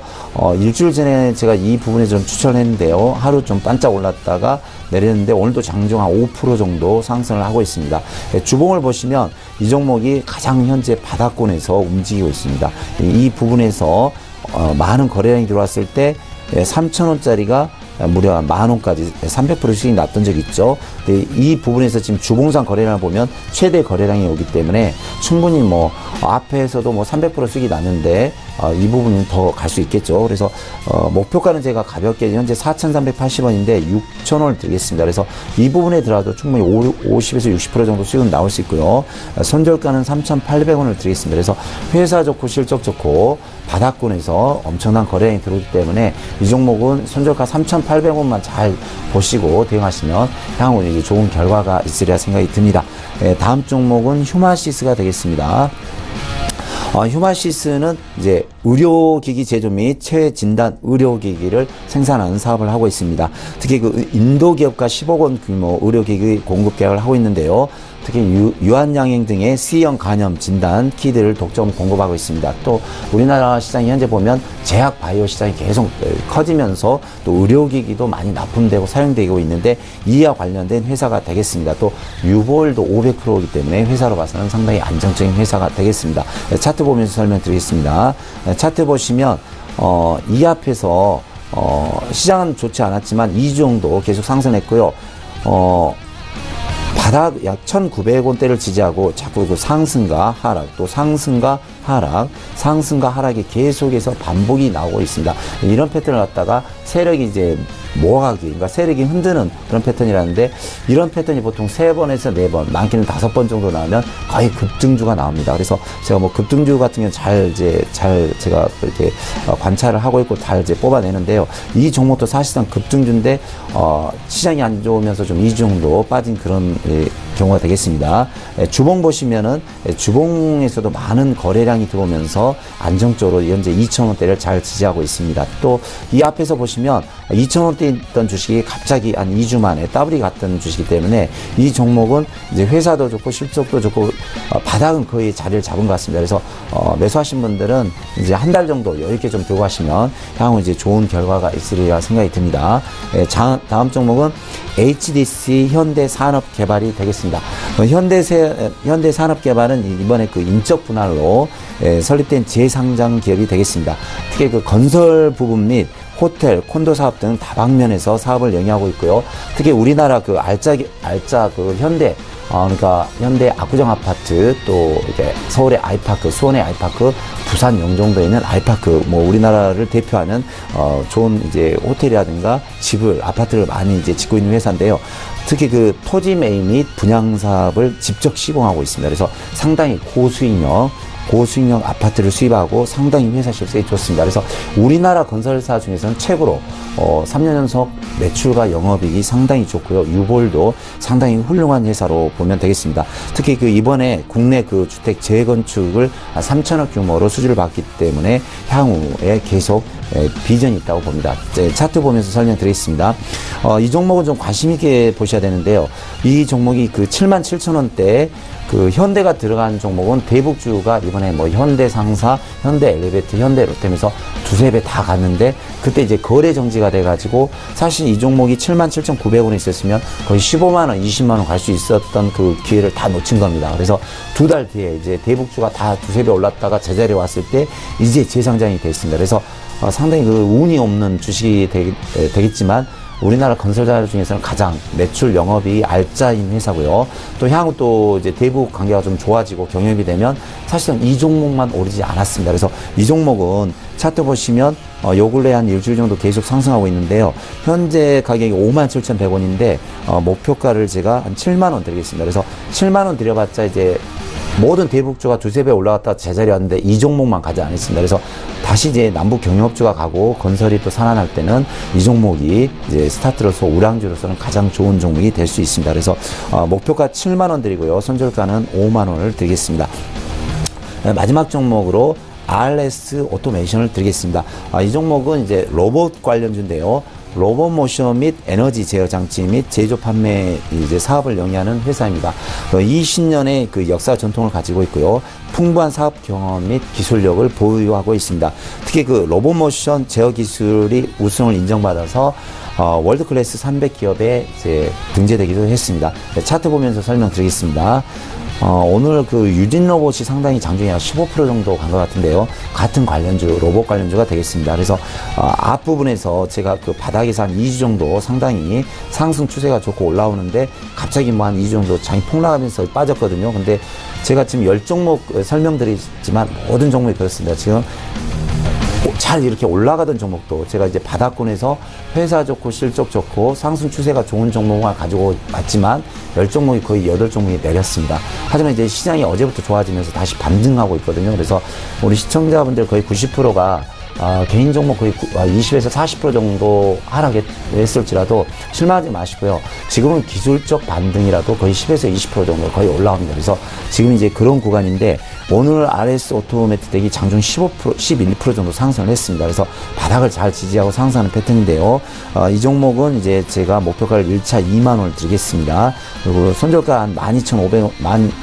일주일 전에 제가 이 부분에 좀 추천을 했는데요. 하루 좀 반짝 올랐다가 내렸는데 오늘도 장중 한 5% 정도 상승을 하고 있습니다. 주봉을 보시면 이 종목이 가장 현재 바닥권에서 움직이고 있습니다. 이 부분에서 많은 거래량이 들어왔을 때 3,000원짜리가 무려 10,000원까지 300% 수익이 났던 적이 있죠. 이 부분에서 지금 주봉상 거래량을 보면 최대 거래량이 오기 때문에 충분히 앞에서도 300% 수익이 났는데 이 부분은 더 갈 수 있겠죠. 그래서 목표가는 제가 가볍게 현재 4,380원인데 6,000원을 드리겠습니다. 그래서 이 부분에 들어가도 충분히 50에서 60% 정도 수익은 나올 수 있고요. 손절가는 3,800원을 드리겠습니다. 그래서 회사 좋고 실적 좋고 바닥권에서 엄청난 거래량이 들어오기 때문에 이 종목은 손절가 3,800원만 잘 보시고 대응하시면 향후 이제 좋은 결과가 있으리라 생각이 듭니다. 다음 종목은 휴마시스가 되겠습니다. 휴마시스는 이제 의료기기 제조 및 최진단 의료기기를 생산하는 사업을 하고 있습니다. 특히 인도 기업과 10억 원 규모 의료기기 공급 계약을 하고 있는데요. 특히 유한양행 등의 C형 간염 진단 키트를 독점 공급하고 있습니다. 또 우리나라 시장이 현재 보면 제약 바이오 시장이 계속 커지면서 또 의료기기도 많이 납품되고 사용되고 있는데 이와 관련된 회사가 되겠습니다. 또 유보율도 500%이기 때문에 회사로 봐서는 상당히 안정적인 회사가 되겠습니다. 차트 보면서 설명드리겠습니다. 차트 보시면 이 앞에서 시장은 좋지 않았지만 2주 정도 계속 상승했고요. 바닥 약 1,900원대를 지지하고 자꾸 상승과 하락, 또 상승과 하락, 상승과 하락이 계속해서 반복이 나오고 있습니다. 이런 패턴을 갖다가 세력이 이제 모아가기, 그러니까 세력이 흔드는 그런 패턴이라는데 이런 패턴이 보통 3번에서 4번, 많게는 5번 정도 나오면 거의 급등주가 나옵니다. 그래서 제가 급등주 같은 경우는 잘 제가 이렇게 관찰을 하고 있고 잘 이제 뽑아내는데요. 이 종목도 사실상 급등주인데 시장이 안 좋으면서 좀 2주 정도 빠진 그런 경우가 되겠습니다. 주봉 보시면은 주봉에서도 많은 거래량이 물량이 들어오면서 안정적으로 현재 2,000원대를 잘 지지하고 있습니다. 또 이 앞에서 보시면 2,000원대 있던 주식이 갑자기 한 2주 만에 더블이 갔던 주식이기 때문에 이 종목은 이제 회사도 좋고 실적도 좋고 바닥은 거의 자리를 잡은 것 같습니다. 그래서 매수하신 분들은 이제 한 달 정도 여유 있게 좀 들고 가시면 향후 이제 좋은 결과가 있으리라 생각이 듭니다. 다음 종목은 HDC 현대산업개발이 되겠습니다. 현대산업개발은 이번에 그 인적 분할로 설립된 재상장 기업이 되겠습니다. 특히 그 건설 부분 및 호텔, 콘도 사업 등 다방면에서 사업을 영위하고 있고요. 특히 우리나라 그 알짜 그 현대, 그러니까 현대 압구정 아파트, 또 이제 서울의 아이파크, 수원의 아이파크, 부산 영종도에 있는 아이파크, 뭐 우리나라를 대표하는 좋은 이제 호텔이라든가 집을, 아파트를 많이 이제 짓고 있는 회사인데요. 특히 그 토지 매입 및 분양 사업을 직접 시공하고 있습니다. 그래서 상당히 고수익력 아파트를 수입하고 상당히 회사 실적이 좋습니다. 그래서 우리나라 건설사 중에서는 최고로 3년 연속 매출과 영업이익이 상당히 좋고요. 유볼도 상당히 훌륭한 회사로 보면 되겠습니다. 특히 그 이번에 국내 그 주택 재건축을 3천억 규모로 수주를 받기 때문에 향후에 계속 비전이 있다고 봅니다. 차트 보면서 설명드리겠습니다. 이 종목은 좀 관심 있게 보셔야 되는데요. 이 종목이 그 77,000원대 그 현대가 들어간 종목은 대북주가 이번에 뭐 현대상사, 현대엘리베이터, 현대롯데면서 두세 배 다 갔는데 그때 이제 거래 정지가 돼가지고 사실 이 종목이 77,900원에 있었으면 거의 15만원, 20만원 갈 수 있었던 그 기회를 다 놓친 겁니다. 그래서 두 달 뒤에 이제 대북주가 다 두세 배 올랐다가 제자리에 왔을 때 이제 재상장이 됐습니다. 그래서 상당히 그 운이 없는 주식이 되겠지만 우리나라 건설사 중에서는 가장 매출 영업이 알짜인 회사고요. 또 향후 또 이제 대북 관계가 좀 좋아지고 경영이 되면 사실은 이 종목만 오르지 않았습니다. 그래서 이 종목은 차트 보시면 요 근래 한 일주일 정도 계속 상승하고 있는데요. 현재 가격이 57,100원인데 목표가를 제가 한 7만원 드리겠습니다. 그래서 7만원 드려봤자 이제 모든 대북주가 두세 배 올라갔다 제자리에 왔는데 이 종목만 가지 않았습니다. 그래서 다시 이제 남북 경유업주가 가고 건설이 또 살아날 때는 이 종목이 이제 스타트로서 우량주로서는 가장 좋은 종목이 될 수 있습니다. 그래서 목표가 7만원 드리고요. 손절가는 5만원을 드리겠습니다. 마지막 종목으로 RS 오토메이션을 드리겠습니다. 이 종목은 이제 로봇 관련주인데요. 로봇 모션 및 에너지 제어 장치 및 제조 판매 이제 사업을 영위하는 회사입니다. 20년의 그 역사 전통을 가지고 있고요. 풍부한 사업 경험 및 기술력을 보유하고 있습니다. 특히 그 로봇 모션 제어 기술이 우수성을 인정받아서 월드 클래스 300기업에 이제 등재되기도 했습니다. 차트 보면서 설명드리겠습니다. 오늘 그 유진 로봇이 상당히 장중에 한 15% 정도 간 것 같은데요. 같은 관련주, 로봇 관련주가 되겠습니다. 그래서 앞부분에서 제가 그 바닥에서 한 2주 정도 상당히 상승 추세가 좋고 올라오는데 갑자기 뭐 한 2주 정도 장이 폭락하면서 빠졌거든요. 근데 제가 지금 10종목 설명드리지만 모든 종목이 그렇습니다. 지금 잘 이렇게 올라가던 종목도 제가 이제 바닥권에서 회사 좋고 실적 좋고 상승 추세가 좋은 종목을 가지고 왔지만 10종목이 거의 8종목이 내렸습니다. 하지만 이제 시장이 어제부터 좋아지면서 다시 반등하고 있거든요. 그래서 우리 시청자분들 거의 90%가 개인 종목 거의 20에서 40% 정도 하락했을지라도 실망하지 마시고요. 지금은 기술적 반등이라도 거의 10에서 20% 정도 거의 올라옵니다. 그래서 지금 이제 그런 구간인데 오늘 RS 오토매틱이 장중 15%, 11% 정도 상승을 했습니다. 그래서 바닥을 잘 지지하고 상승하는 패턴인데요. 이 종목은 이제 제가 목표가를 1차 2만 원을 드리겠습니다. 그리고 손절가 한 12,500원,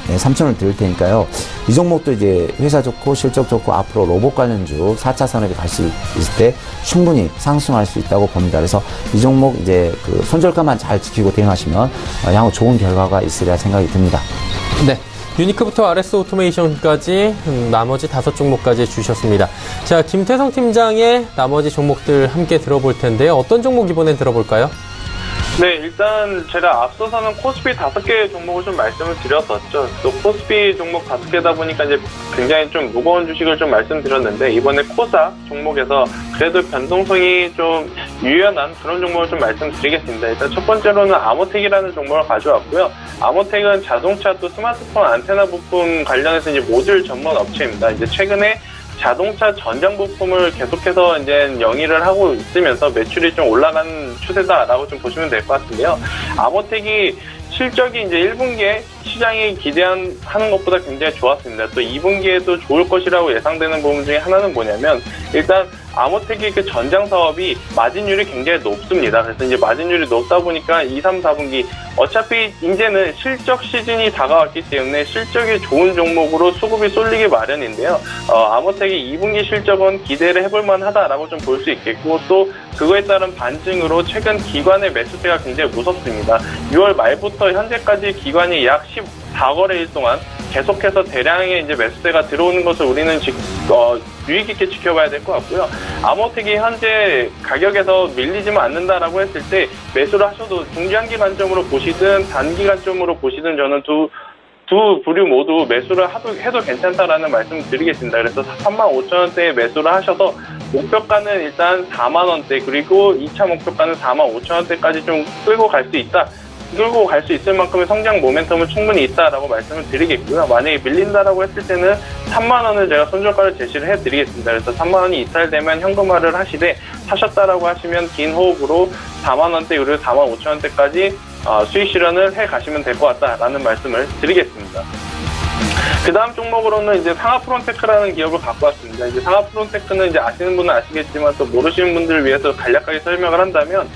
13,000원을 드릴 테니까요. 이 종목도 이제 회사 좋고 실적 좋고 앞으로 로봇 관련주 4차 산업에 갈 수 있을 때 충분히 상승할 수 있다고 봅니다. 그래서 이 종목 이제 그 손절가만 잘 지키고 대응하시면 향후 좋은 결과가 있으리라 생각이 듭니다. 네. 유니크부터 RS 오토메이션까지 나머지 5종목까지 주셨습니다. 자, 김태성 팀장의 나머지 종목들 함께 들어볼 텐데요. 어떤 종목 이번엔 들어볼까요? 네, 일단 제가 앞서서는 코스피 5개 종목을 좀 말씀을 드렸었죠. 또 코스피 종목 5개다 보니까 이제 굉장히 좀 무거운 주식을 좀 말씀드렸는데 이번에 코사 종목에서 그래도 변동성이 좀 유연한 그런 종목을 좀 말씀드리겠습니다. 일단 첫 번째로는 아모텍이라는 종목을 가져왔고요. 아모텍은 자동차 또 스마트폰 안테나 부품 관련해서 이제 모듈 전문 업체입니다. 이제 최근에 자동차 전장 부품을 계속해서 이제 영위를 하고 있으면서 매출이 좀 올라간 추세다라고 좀 보시면 될 것 같은데요. 아모텍이 실적이 이제 1분기에 시장이 기대하는 것보다 굉장히 좋았습니다. 또 2분기에도 좋을 것이라고 예상되는 부분 중에 하나는 뭐냐면 일단 아모텍의 그 전장 사업이 마진율이 굉장히 높습니다. 그래서 이제 마진율이 높다 보니까 2, 3, 4분기 어차피 이제는 실적 시즌이 다가왔기 때문에 실적이 좋은 종목으로 수급이 쏠리기 마련인데요. 아모텍의 2분기 실적은 기대를 해볼 만하다라고 좀 볼 수 있겠고 또 그거에 따른 반증으로 최근 기관의 매수세가 굉장히 무섭습니다. 6월 말부터 현재까지 기관이 약 14거래일 동안 계속해서 대량의 이제 매수세가 들어오는 것을 우리는 유의 깊게 지켜봐야 될 것 같고요. 아모텍이 현재 가격에서 밀리지만 않는다라고 했을 때 매수를 하셔도 중장기 관점으로 보시든 단기 관점으로 보시든 저는 두 부류 모두 매수를 해도 괜찮다라는 말씀을 드리겠습니다. 그래서 35,000원대에 매수를 하셔서 목표가는 일단 4만원대 그리고 2차 목표가는 45,000원대까지 좀 끌고 갈 수 있을 만큼의 성장 모멘텀은 충분히 있다라고 말씀을 드리겠고요. 만약에 밀린다라고 했을 때는 3만 원을 제가 손절가를 제시를 해드리겠습니다. 그래서 3만 원이 이탈되면 현금화를 하시되 사셨다라고 하시면 긴 호흡으로 4만 원대 그리고 4만 5천 원대까지 수익 실현을 해 가시면 될 것 같다라는 말씀을 드리겠습니다. 그 다음 종목으로는 이제 상하프론테크라는 기업을 갖고 왔습니다. 이제 상하프론테크는 이제 아시는 분은 아시겠지만 또 모르시는 분들을 위해서 간략하게 설명을 한다면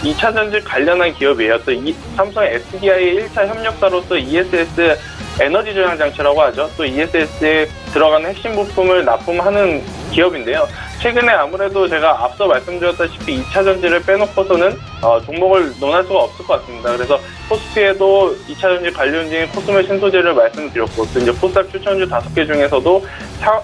2차 전지 관련한 기업이에요. 또 삼성 SDI의 1차 협력사로서 ESS 에너지 저장 장치라고 하죠. 또 ESS에 들어가는 핵심 부품을 납품하는 기업인데요. 최근에 아무래도 제가 앞서 말씀드렸다시피 2차 전지를 빼놓고서는 종목을 논할 수가 없을 것 같습니다. 그래서 코스피에도 2차 전지 관련주인 코스메 신소재를 말씀드렸고 또 이제 코스닥 추천주 5개 중에서도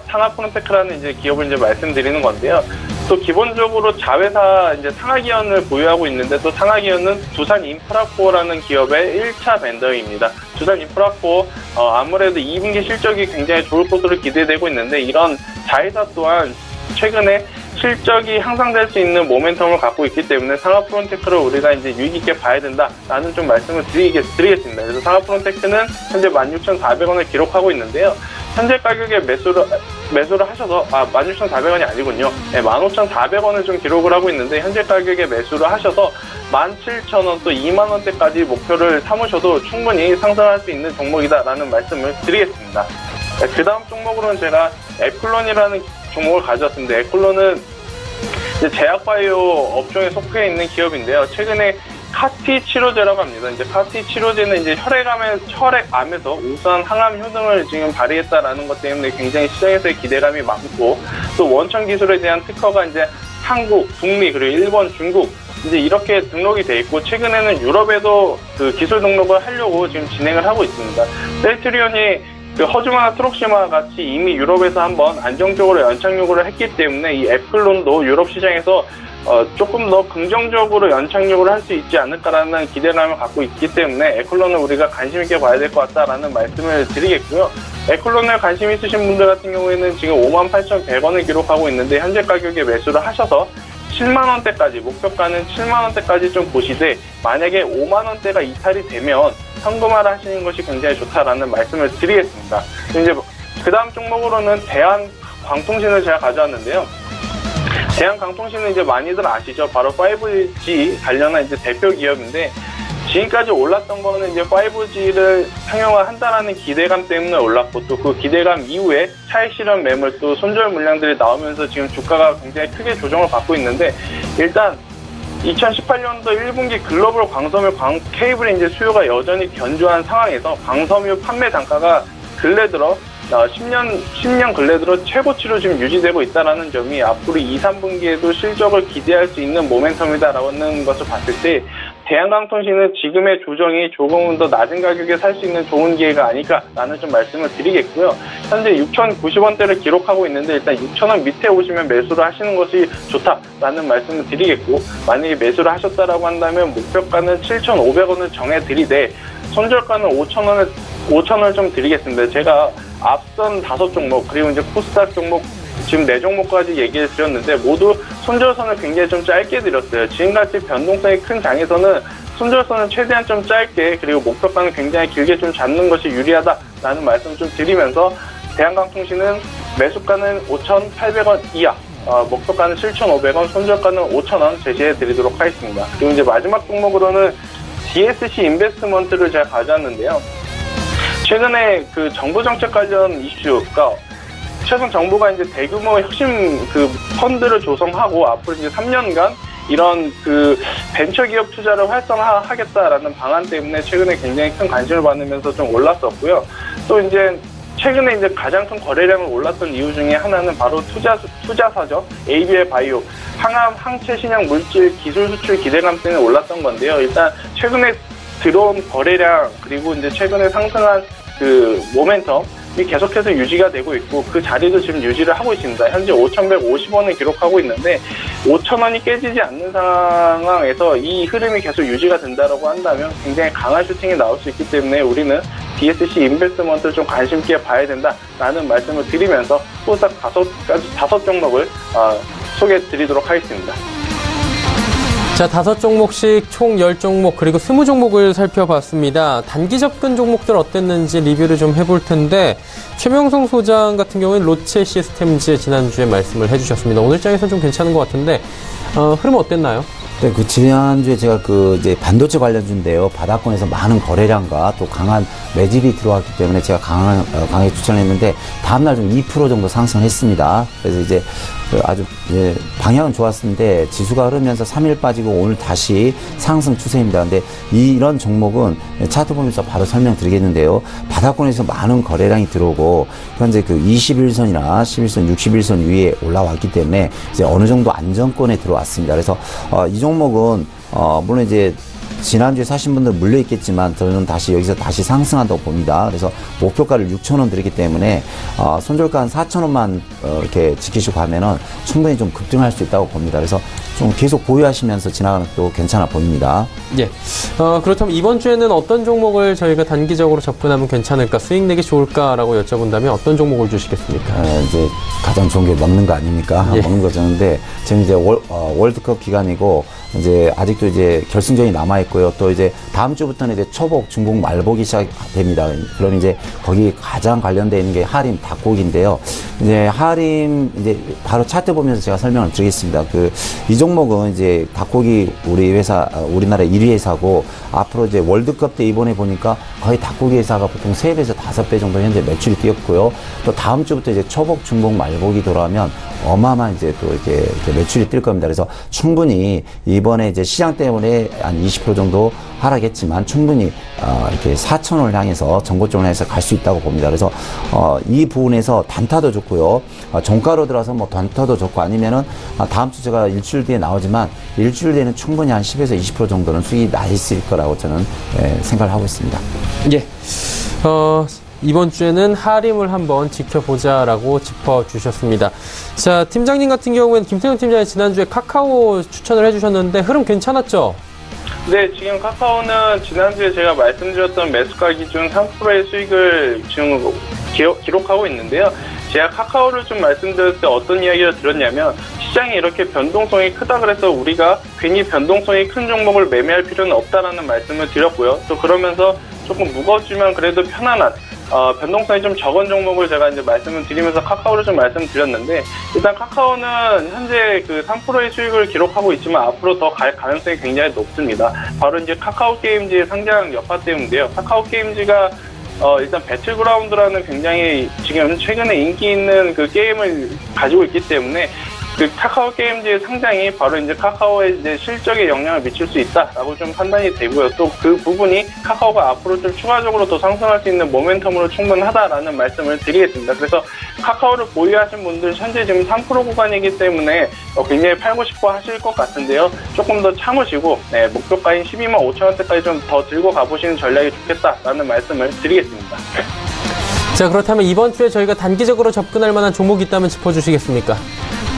상하프론테크라는 이제 기업을 이제 말씀드리는 건데요. 또 기본적으로 자회사 이제 상하기원을 보유하고 있는데 또 상하기원은 두산인프라코어라는 기업의 1차 벤더입니다. 두산인프라코어 아무래도 2분기 실적이 굉장히 좋을 것으로 기대되고 있는데 이런 자회사 또한 최근에 실적이 향상될 수 있는 모멘텀을 갖고 있기 때문에 상하프론테크를 우리가 이제 유의 깊게 봐야 된다라는 좀 말씀을 드리겠습니다. 그래서 상하프론테크는 현재 16,400원을 기록하고 있는데요. 현재 가격에 매수를 하셔서 16,400원이 아니군요. 네, 15,400원을 좀 기록을 하고 있는데 현재 가격에 매수를 하셔서 17,000원 또 2만원대까지 목표를 삼으셔도 충분히 상승할 수 있는 종목이다라는 말씀을 드리겠습니다. 네, 그 다음 종목으로는 제가 에클론이라는 종목을 가져왔습니다. 에클론은 이제 제약바이오 업종에 속해 있는 기업인데요. 최근에 카티 치료제라고 합니다. 이제 카티 치료제는 이제 혈액암에서 우수한 항암 효능을 지금 발휘했다라는 것 때문에 굉장히 시장에서의 기대감이 많고 또 원천 기술에 대한 특허가 이제 한국, 북미 그리고 일본, 중국 이제 이렇게 등록이 돼 있고 최근에는 유럽에도 그 기술 등록을 하려고 지금 진행을 하고 있습니다. 셀트리온이 그 허즈마나 트록시마 같이 이미 유럽에서 한번 안정적으로 연착륙을 했기 때문에 이 에클론도 유럽 시장에서 조금 더 긍정적으로 연착륙을 할 수 있지 않을까라는 기대감을 갖고 있기 때문에 에클론을 우리가 관심 있게 봐야 될 것 같다라는 말씀을 드리겠고요. 에클론에 관심 있으신 분들 같은 경우에는 지금 58,100원을 기록하고 있는데 현재 가격에 매수를 하셔서 7만원대까지 목표가는 7만원대까지 좀 보시되 만약에 5만원대가 이탈이 되면 현금화를 하시는 것이 굉장히 좋다라는 말씀을 드리겠습니다. 이제 그 다음 종목으로는 대한광통신을 제가 가져왔는데요. 대한광통신은 이제 많이들 아시죠? 바로 5G 관련한 이제 대표 기업인데 지금까지 올랐던 거는 이제 5G를 상용화한다라는 기대감 때문에 올랐고 또 그 기대감 이후에 차익 실현 매물 또 손절 물량들이 나오면서 지금 주가가 굉장히 크게 조정을 받고 있는데 일단 2018년도 1분기 글로벌 광섬유 케이블의 이제 수요가 여전히 견조한 상황에서 광섬유 판매 단가가 근래 들어 10년 근래 들어 최고치로 지금 유지되고 있다는 점이 앞으로 2, 3분기에도 실적을 기대할 수 있는 모멘텀이다라는 것을 봤을 때 대한광통신은 지금의 조정이 조금은 더 낮은 가격에 살 수 있는 좋은 기회가 아닐까라는 좀 말씀을 드리겠고요. 현재 6,090원대를 기록하고 있는데 일단 6,000원 밑에 오시면 매수를 하시는 것이 좋다라는 말씀을 드리겠고 만약에 매수를 하셨다라고 한다면 목표가는 7,500원을 정해드리되 손절가는 5,000원을 좀 드리겠습니다. 제가 앞선 5종목 그리고 이제 코스닥 종목 지금 4종목까지 얘기를 드렸는데 모두 손절선을 굉장히 좀 짧게 드렸어요. 지금같이 변동성이 큰 장에서는 손절선은 최대한 좀 짧게 그리고 목표가는 굉장히 길게 좀 잡는 것이 유리하다라는 말씀 좀 드리면서 대한광통신은 매수가는 5,800원 이하 목표가는 7,500원 손절가는 5,000원 제시해 드리도록 하겠습니다. 그리고 이제 마지막 종목으로는 DSC 인베스트먼트를 제가 가져왔는데요. 최근에 그 정부 정책 관련 이슈가 최근 정부가 이제 대규모 혁신 그 펀드를 조성하고 앞으로 이제 3년간 이런 그 벤처기업 투자를 활성화하겠다라는 방안 때문에 최근에 굉장히 큰 관심을 받으면서 좀 올랐었고요. 또 이제 최근에 이제 가장 큰 거래량을 올랐던 이유 중에 하나는 바로 투자사죠. ABL 바이오, 항암, 항체 신약 물질 기술 수출 기대감 때문에 올랐던 건데요. 일단 최근에 들어온 거래량 그리고 이제 최근에 상승한 그 모멘텀 이 계속해서 유지가 되고 있고 그 자리도 지금 유지를 하고 있습니다. 현재 5,150원을 기록하고 있는데 5,000원이 깨지지 않는 상황에서 이 흐름이 계속 유지가 된다고 한다면 굉장히 강한 슈팅이 나올 수 있기 때문에 우리는 DSC 인베스트먼트를 좀 관심 있게 봐야 된다라는 말씀을 드리면서 코스닥 5 종목을 소개해 드리도록 하겠습니다. 자, 5종목씩 총 10종목 그리고 20종목을 살펴봤습니다. 단기 접근 종목들 어땠는지 리뷰를 좀 해볼 텐데 최명성 소장 같은 경우에는 로체 시스템즈 지난주에 말씀을 해주셨습니다. 오늘 장에서 좀 괜찮은 것 같은데 흐름 어땠나요? 네, 그 지난주에 제가 그 이제 반도체 관련주인데요. 바닥권에서 많은 거래량과 또 강한 매집이 들어왔기 때문에 제가 강하게 추천했는데 다음날 좀 2% 정도 상승했습니다. 그래서 이제 아주 방향은 좋았는데 지수가 흐르면서 3일 빠지고 오늘 다시 상승 추세입니다. 근데 이런 종목은 차트 보면서 바로 설명드리겠는데요. 바닥권에서 많은 거래량이 들어오고 현재 그 21선이나 11선, 61선 위에 올라왔기 때문에 이제 어느 정도 안정권에 들어왔습니다. 그래서 이 종목은 물론 이제 지난주에 사신 분들 물려있겠지만 저는 다시 여기서 다시 상승한다고 봅니다. 그래서 목표가를 6,000원 드리기 때문에 손절가 한 4,000원만 이렇게 지키시고 가면은 충분히 좀 급등할 수 있다고 봅니다. 그래서 좀 계속 보유하시면서 지나가는 것도 괜찮아 보입니다. 예. 그렇다면 이번 주에는 어떤 종목을 저희가 단기적으로 접근하면 괜찮을까, 수익 내기 좋을까라고 여쭤본다면 어떤 종목을 주시겠습니까? 이제 가장 좋은 게 먹는 거 아닙니까? 예. 먹는 거였는데 지금 이제 월드컵 기간이고 이제 아직도 이제 결승전이 남아 있고요. 또 이제 다음 주부터는 이제 초복, 중복, 말복이 시작됩니다. 그럼 이제 거기 가장 관련되어 있는 게 하림 닭고기인데요. 이제 하림 이제 바로 차트 보면서 제가 설명을 드리겠습니다. 이 종목은 이제 닭고기 우리 회사 우리나라 1위 회사고 앞으로 이제 월드컵 때 이번에 보니까 거의 닭고기 회사가 보통 3배에서 5배 정도 현재 매출이 뛰었고요. 또 다음 주부터 이제 초복, 중복, 말복이 돌아오면 어마어마한 이제 또 이렇게 매출이 뛸 겁니다. 그래서 충분히 이번에 이제 시장 때문에 한 20% 정도 하락했지만 충분히 이렇게 4,000원을 향해서 전고점을 향해서 갈 수 있다고 봅니다. 그래서 이 부분에서 단타도 좋고요. 종가로 들어서 뭐 단타도 좋고 아니면은 다음 주 제가 일주일 뒤에 나오지만 일주일 뒤에는 충분히 한 10에서 20% 정도는 수익이 나 있을 거라고 저는 생각을 하고 있습니다. 예. 이번 주에는 하림을 한번 지켜보자라고 짚어주셨습니다. 자, 팀장님 같은 경우에는 김태형 팀장이 지난주에 카카오 추천을 해주셨는데 흐름 괜찮았죠? 네, 지금 카카오는 지난주에 제가 말씀드렸던 매수가 기준 3%의 수익을 지금 기록하고 있는데요. 제가 카카오를 좀 말씀드렸을 때 어떤 이야기를 들었냐면 시장이 이렇게 변동성이 크다 그래서 우리가 괜히 변동성이 큰 종목을 매매할 필요는 없다라는 말씀을 드렸고요. 또 그러면서 조금 무거웠지만 그래도 편안한 변동성이 좀 적은 종목을 제가 이제 말씀을 드리면서 카카오를 좀 말씀드렸는데 일단 카카오는 현재 그 3%의 수익을 기록하고 있지만 앞으로 더 갈 가능성이 굉장히 높습니다. 바로 이제 카카오 게임즈의 상장 여파 때문인데요. 카카오 게임즈가 일단 배틀그라운드라는 굉장히 지금 최근에 인기 있는 그 게임을 가지고 있기 때문에 그 카카오 게임즈의 상장이 바로 이제 카카오의 이제 실적에 영향을 미칠 수 있다라고 좀 판단이 되고요. 또 그 부분이 카카오가 앞으로 좀 추가적으로 더 상승할 수 있는 모멘텀으로 충분하다라는 말씀을 드리겠습니다. 그래서 카카오를 보유하신 분들 현재 지금 3% 구간이기 때문에 굉장히 팔고 싶어 하실 것 같은데요. 조금 더 참으시고 목표가인 12만 5천 원대까지 좀 더 들고 가보시는 전략이 좋겠다라는 말씀을 드리겠습니다. 자, 그렇다면 이번 주에 저희가 단기적으로 접근할 만한 종목이 있다면 짚어주시겠습니까?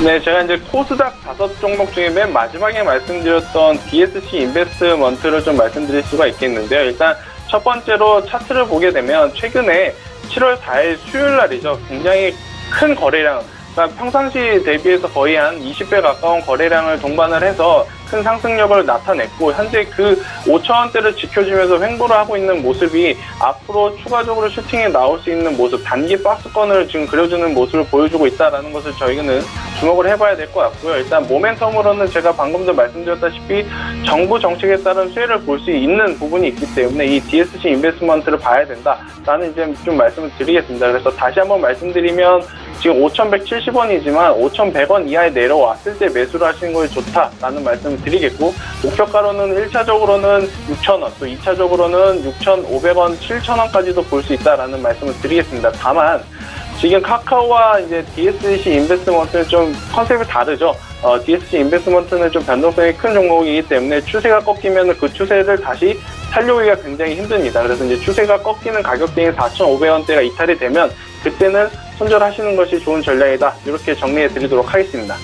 네, 제가 이제 코스닥 5종목 중에 맨 마지막에 말씀드렸던 DSC 인베스트먼트를 좀 말씀드릴 수가 있겠는데요. 일단 첫 번째로 차트를 보게 되면 최근에 7월 4일 수요일 날이죠. 굉장히 큰 거래량, 그러니까 평상시 대비해서 거의 한 20배 가까운 거래량을 동반을 해서 큰 상승력을 나타냈고 현재 그 5,000원대를 지켜주면서 횡보를 하고 있는 모습이 앞으로 추가적으로 슈팅에 나올 수 있는 모습, 단기 박스권을 지금 그려주는 모습을 보여주고 있다는 것을 저희는 주목을 해봐야 될 것 같고요. 일단 모멘텀으로는 제가 방금도 말씀드렸다시피 정부 정책에 따른 수혜를 볼 수 있는 부분이 있기 때문에 이 DSC 인베스트먼트를 봐야 된다라는 이제 좀 말씀을 드리겠습니다. 그래서 다시 한번 말씀드리면 지금 5,170원이지만 5,100원 이하에 내려왔을 때 매수를 하시는 것이 좋다라는 말씀을 드리겠고 목표가로는 1차적으로는 6,000원 또 2차적으로는 6,500원, 7,000원까지도 볼 수 있다라는 말씀을 드리겠습니다. 다만 지금 카카오와 이제 DSC 인베스트먼트는 좀 컨셉이 다르죠. DSC 인베스트먼트는 좀 변동성이 큰 종목이기 때문에 추세가 꺾이면 그 추세를 다시 살려오기가 굉장히 힘듭니다. 그래서 이제 추세가 꺾이는 가격대인 4,500원대가 이탈이 되면 그때는 손절하시는 것이 좋은 전략이다. 이렇게 정리해 드리도록 하겠습니다.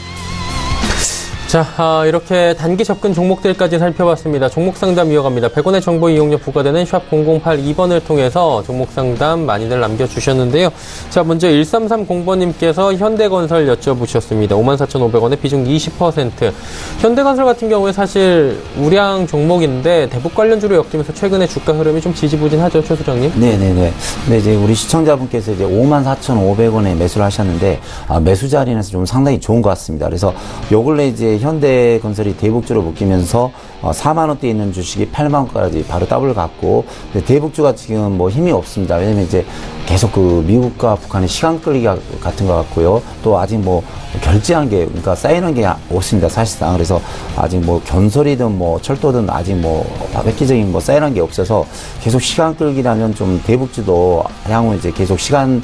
자, 이렇게 단기 접근 종목들까지 살펴봤습니다. 종목 상담 이어갑니다. 100원의 정보 이용료 부과되는 샵 0082번을 통해서 종목 상담 많이들 남겨주셨는데요. 자, 먼저 1330번님께서 현대건설 여쭤보셨습니다. 54,500원에 비중 20%. 현대건설 같은 경우에 사실 우량 종목인데 대북 관련주로 엮이면서 최근에 주가 흐름이 좀 지지부진하죠, 최 소장님? 네네네. 근데 이제 우리 시청자분께서 이제 54,500원에 매수를 하셨는데, 매수 자리는 좀 상당히 좋은 것 같습니다. 그래서 요 근래 이제 현대건설이 대북주로 묶이면서 4만 원대에 있는 주식이 8만 원까지 바로 더블 갔고, 대북주가 지금 뭐 힘이 없습니다. 왜냐면 이제 계속 그 미국과 북한의 시간 끌기 같은 것 같고요. 또 아직 뭐 결제한 게, 그러니까 쌓이는 게 없습니다, 사실상. 그래서 아직 뭐 건설이든 뭐 철도든 아직 뭐 획기적인 뭐 쌓이는 게 없어서 계속 시간 끌기라면 좀 대북주도 향후 이제 계속 시간이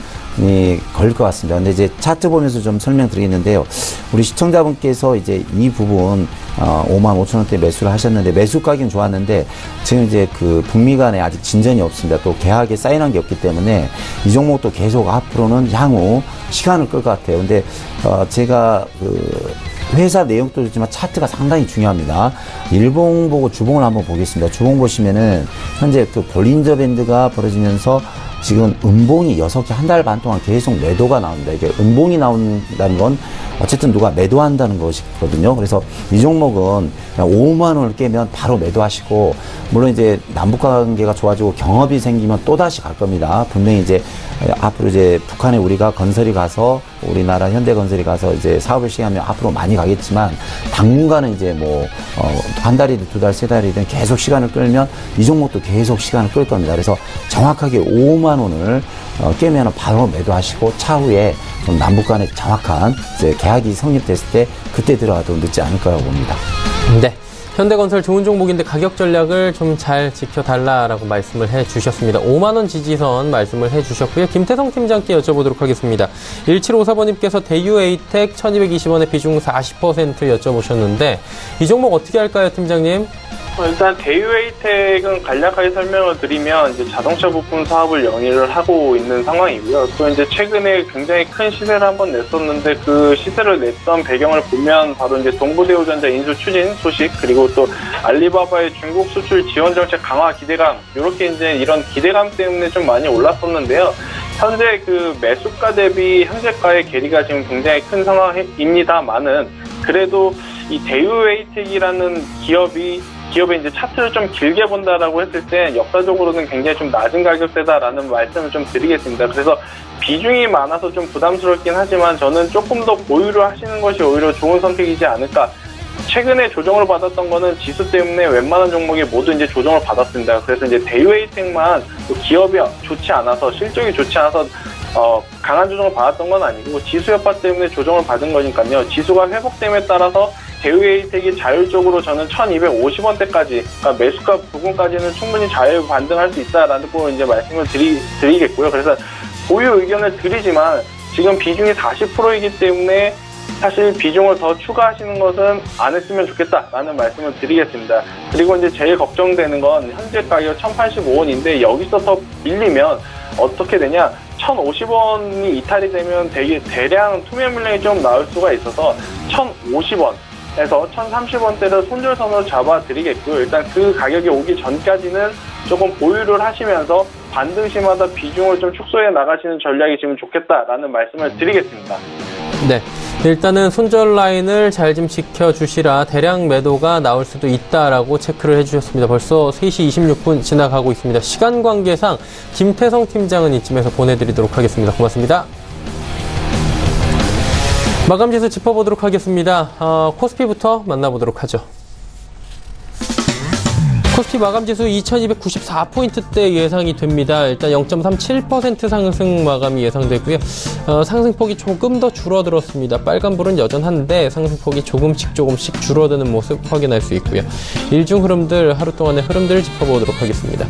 걸릴 것 같습니다. 근데 이제 차트 보면서 좀 설명드리겠는데요. 우리 시청자분께서 이제 이 부분 55,000원대 매수를 하셨는데 매수 가격은 좋았는데 지금 이제 그 북미 간에 아직 진전이 없습니다. 또 계약에 사인한 게 없기 때문에 이 종목도 계속 앞으로는 향후 시간을 끌 것 같아요. 근데 제가 그 회사 내용도 있지만 차트가 상당히 중요합니다. 일봉 보고 주봉을 한번 보겠습니다. 주봉 보시면은 현재 그 볼린저 밴드가 벌어지면서 지금 음봉이 6개 한 달 반 동안 계속 매도가 나옵니다. 이게 음봉이 나온다는 건 어쨌든 누가 매도한다는 것이거든요. 그래서 이 종목은 그냥 5만 원을 깨면 바로 매도하시고, 물론 이제 남북 관계가 좋아지고 경업이 생기면 또다시 갈 겁니다. 분명히 이제 앞으로 이제 북한에 우리가 건설이 가서 우리나라 현대건설이 가서 이제 사업을 시행하면 앞으로 많이 가겠지만 당분간은 이제 뭐 한 달이든 두 달, 세 달이든 계속 시간을 끌면 이 종목도 계속 시간을 끌 겁니다. 그래서 정확하게 5만 원을 깨면 바로 매도하시고 차후에 좀 남북 간의 정확한 이제 계약이 성립됐을 때 그때 들어가도 늦지 않을 거라고 봅니다. 네. 현대건설 좋은 종목인데 가격 전략을 좀 잘 지켜달라라고 말씀을 해주셨습니다. 5만원 지지선 말씀을 해주셨고요. 김태성 팀장께 여쭤보도록 하겠습니다. 1754번님께서 대유에이텍 1220원의 비중 40% 여쭤보셨는데 이 종목 어떻게 할까요, 팀장님? 일단 대유에이텍은 간략하게 설명을 드리면 이제 자동차 부품 사업을 영위를 하고 있는 상황이고요. 또 이제 최근에 굉장히 큰 시세를 한번 냈었는데 그 시세를 냈던 배경을 보면 바로 이제 동부대우전자 인수 추진 소식, 그리고 또 알리바바의 중국 수출 지원 정책 강화 기대감, 이렇게 이제 이런 기대감 때문에 좀 많이 올랐었는데요. 현재 그 매수가 대비 현재가의 괴리가 지금 굉장히 큰 상황입니다만은 그래도 이 대유에이텍이라는 기업의 이제 차트를 좀 길게 본다라고 했을 때 역사적으로는 굉장히 좀 낮은 가격대다라는 말씀을 좀 드리겠습니다. 그래서 비중이 많아서 좀 부담스럽긴 하지만 저는 조금 더 보유를 하시는 것이 오히려 좋은 선택이지 않을까. 최근에 조정을 받았던 거는 지수 때문에 웬만한 종목이 모두 이제 조정을 받았습니다. 그래서 이제 대유에이텍만 기업이 좋지 않아서, 실적이 좋지 않아서 강한 조정을 받았던 건 아니고 지수 여파 때문에 조정을 받은 거니까요. 지수가 회복됨에 따라서 대유에이텍이 자율적으로 저는 1250원대까지, 그러니까 매수가 부분까지는 충분히 자유 반등할 수 있다라는 거 이제 말씀을 드리겠고요. 그래서 보유 의견을 드리지만 지금 비중이 40%이기 때문에 사실 비중을 더 추가하시는 것은 안 했으면 좋겠다라는 말씀을 드리겠습니다. 그리고 이제 제일 걱정되는 건 현재 가격 1085원인데 여기서 더 밀리면 어떻게 되냐? 1050원이 이탈이 되면 대량 투매 물량이 좀 나올 수가 있어서 1050원 에서 1030원대를 손절선으로 잡아드리겠고요. 일단 그 가격이 오기 전까지는 조금 보유를 하시면서 반등 시마다 비중을 좀 축소해 나가시는 전략이 지금 좋겠다라는 말씀을 드리겠습니다. 네, 일단은 손절 라인을 잘 좀 지켜주시라. 대량 매도가 나올 수도 있다라고 체크를 해주셨습니다. 벌써 3시 26분 지나가고 있습니다. 시간 관계상 김태성 팀장은 이쯤에서 보내드리도록 하겠습니다. 고맙습니다. 마감지수 짚어보도록 하겠습니다. 코스피부터 만나보도록 하죠. 코스피 마감지수 2294포인트대 예상이 됩니다. 일단 0.37% 상승 마감이 예상되고요. 상승폭이 조금 더 줄어들었습니다. 빨간불은 여전한데 상승폭이 조금씩 줄어드는 모습 확인할 수 있고요. 일중 흐름들, 하루 동안의 흐름들을 짚어보도록 하겠습니다.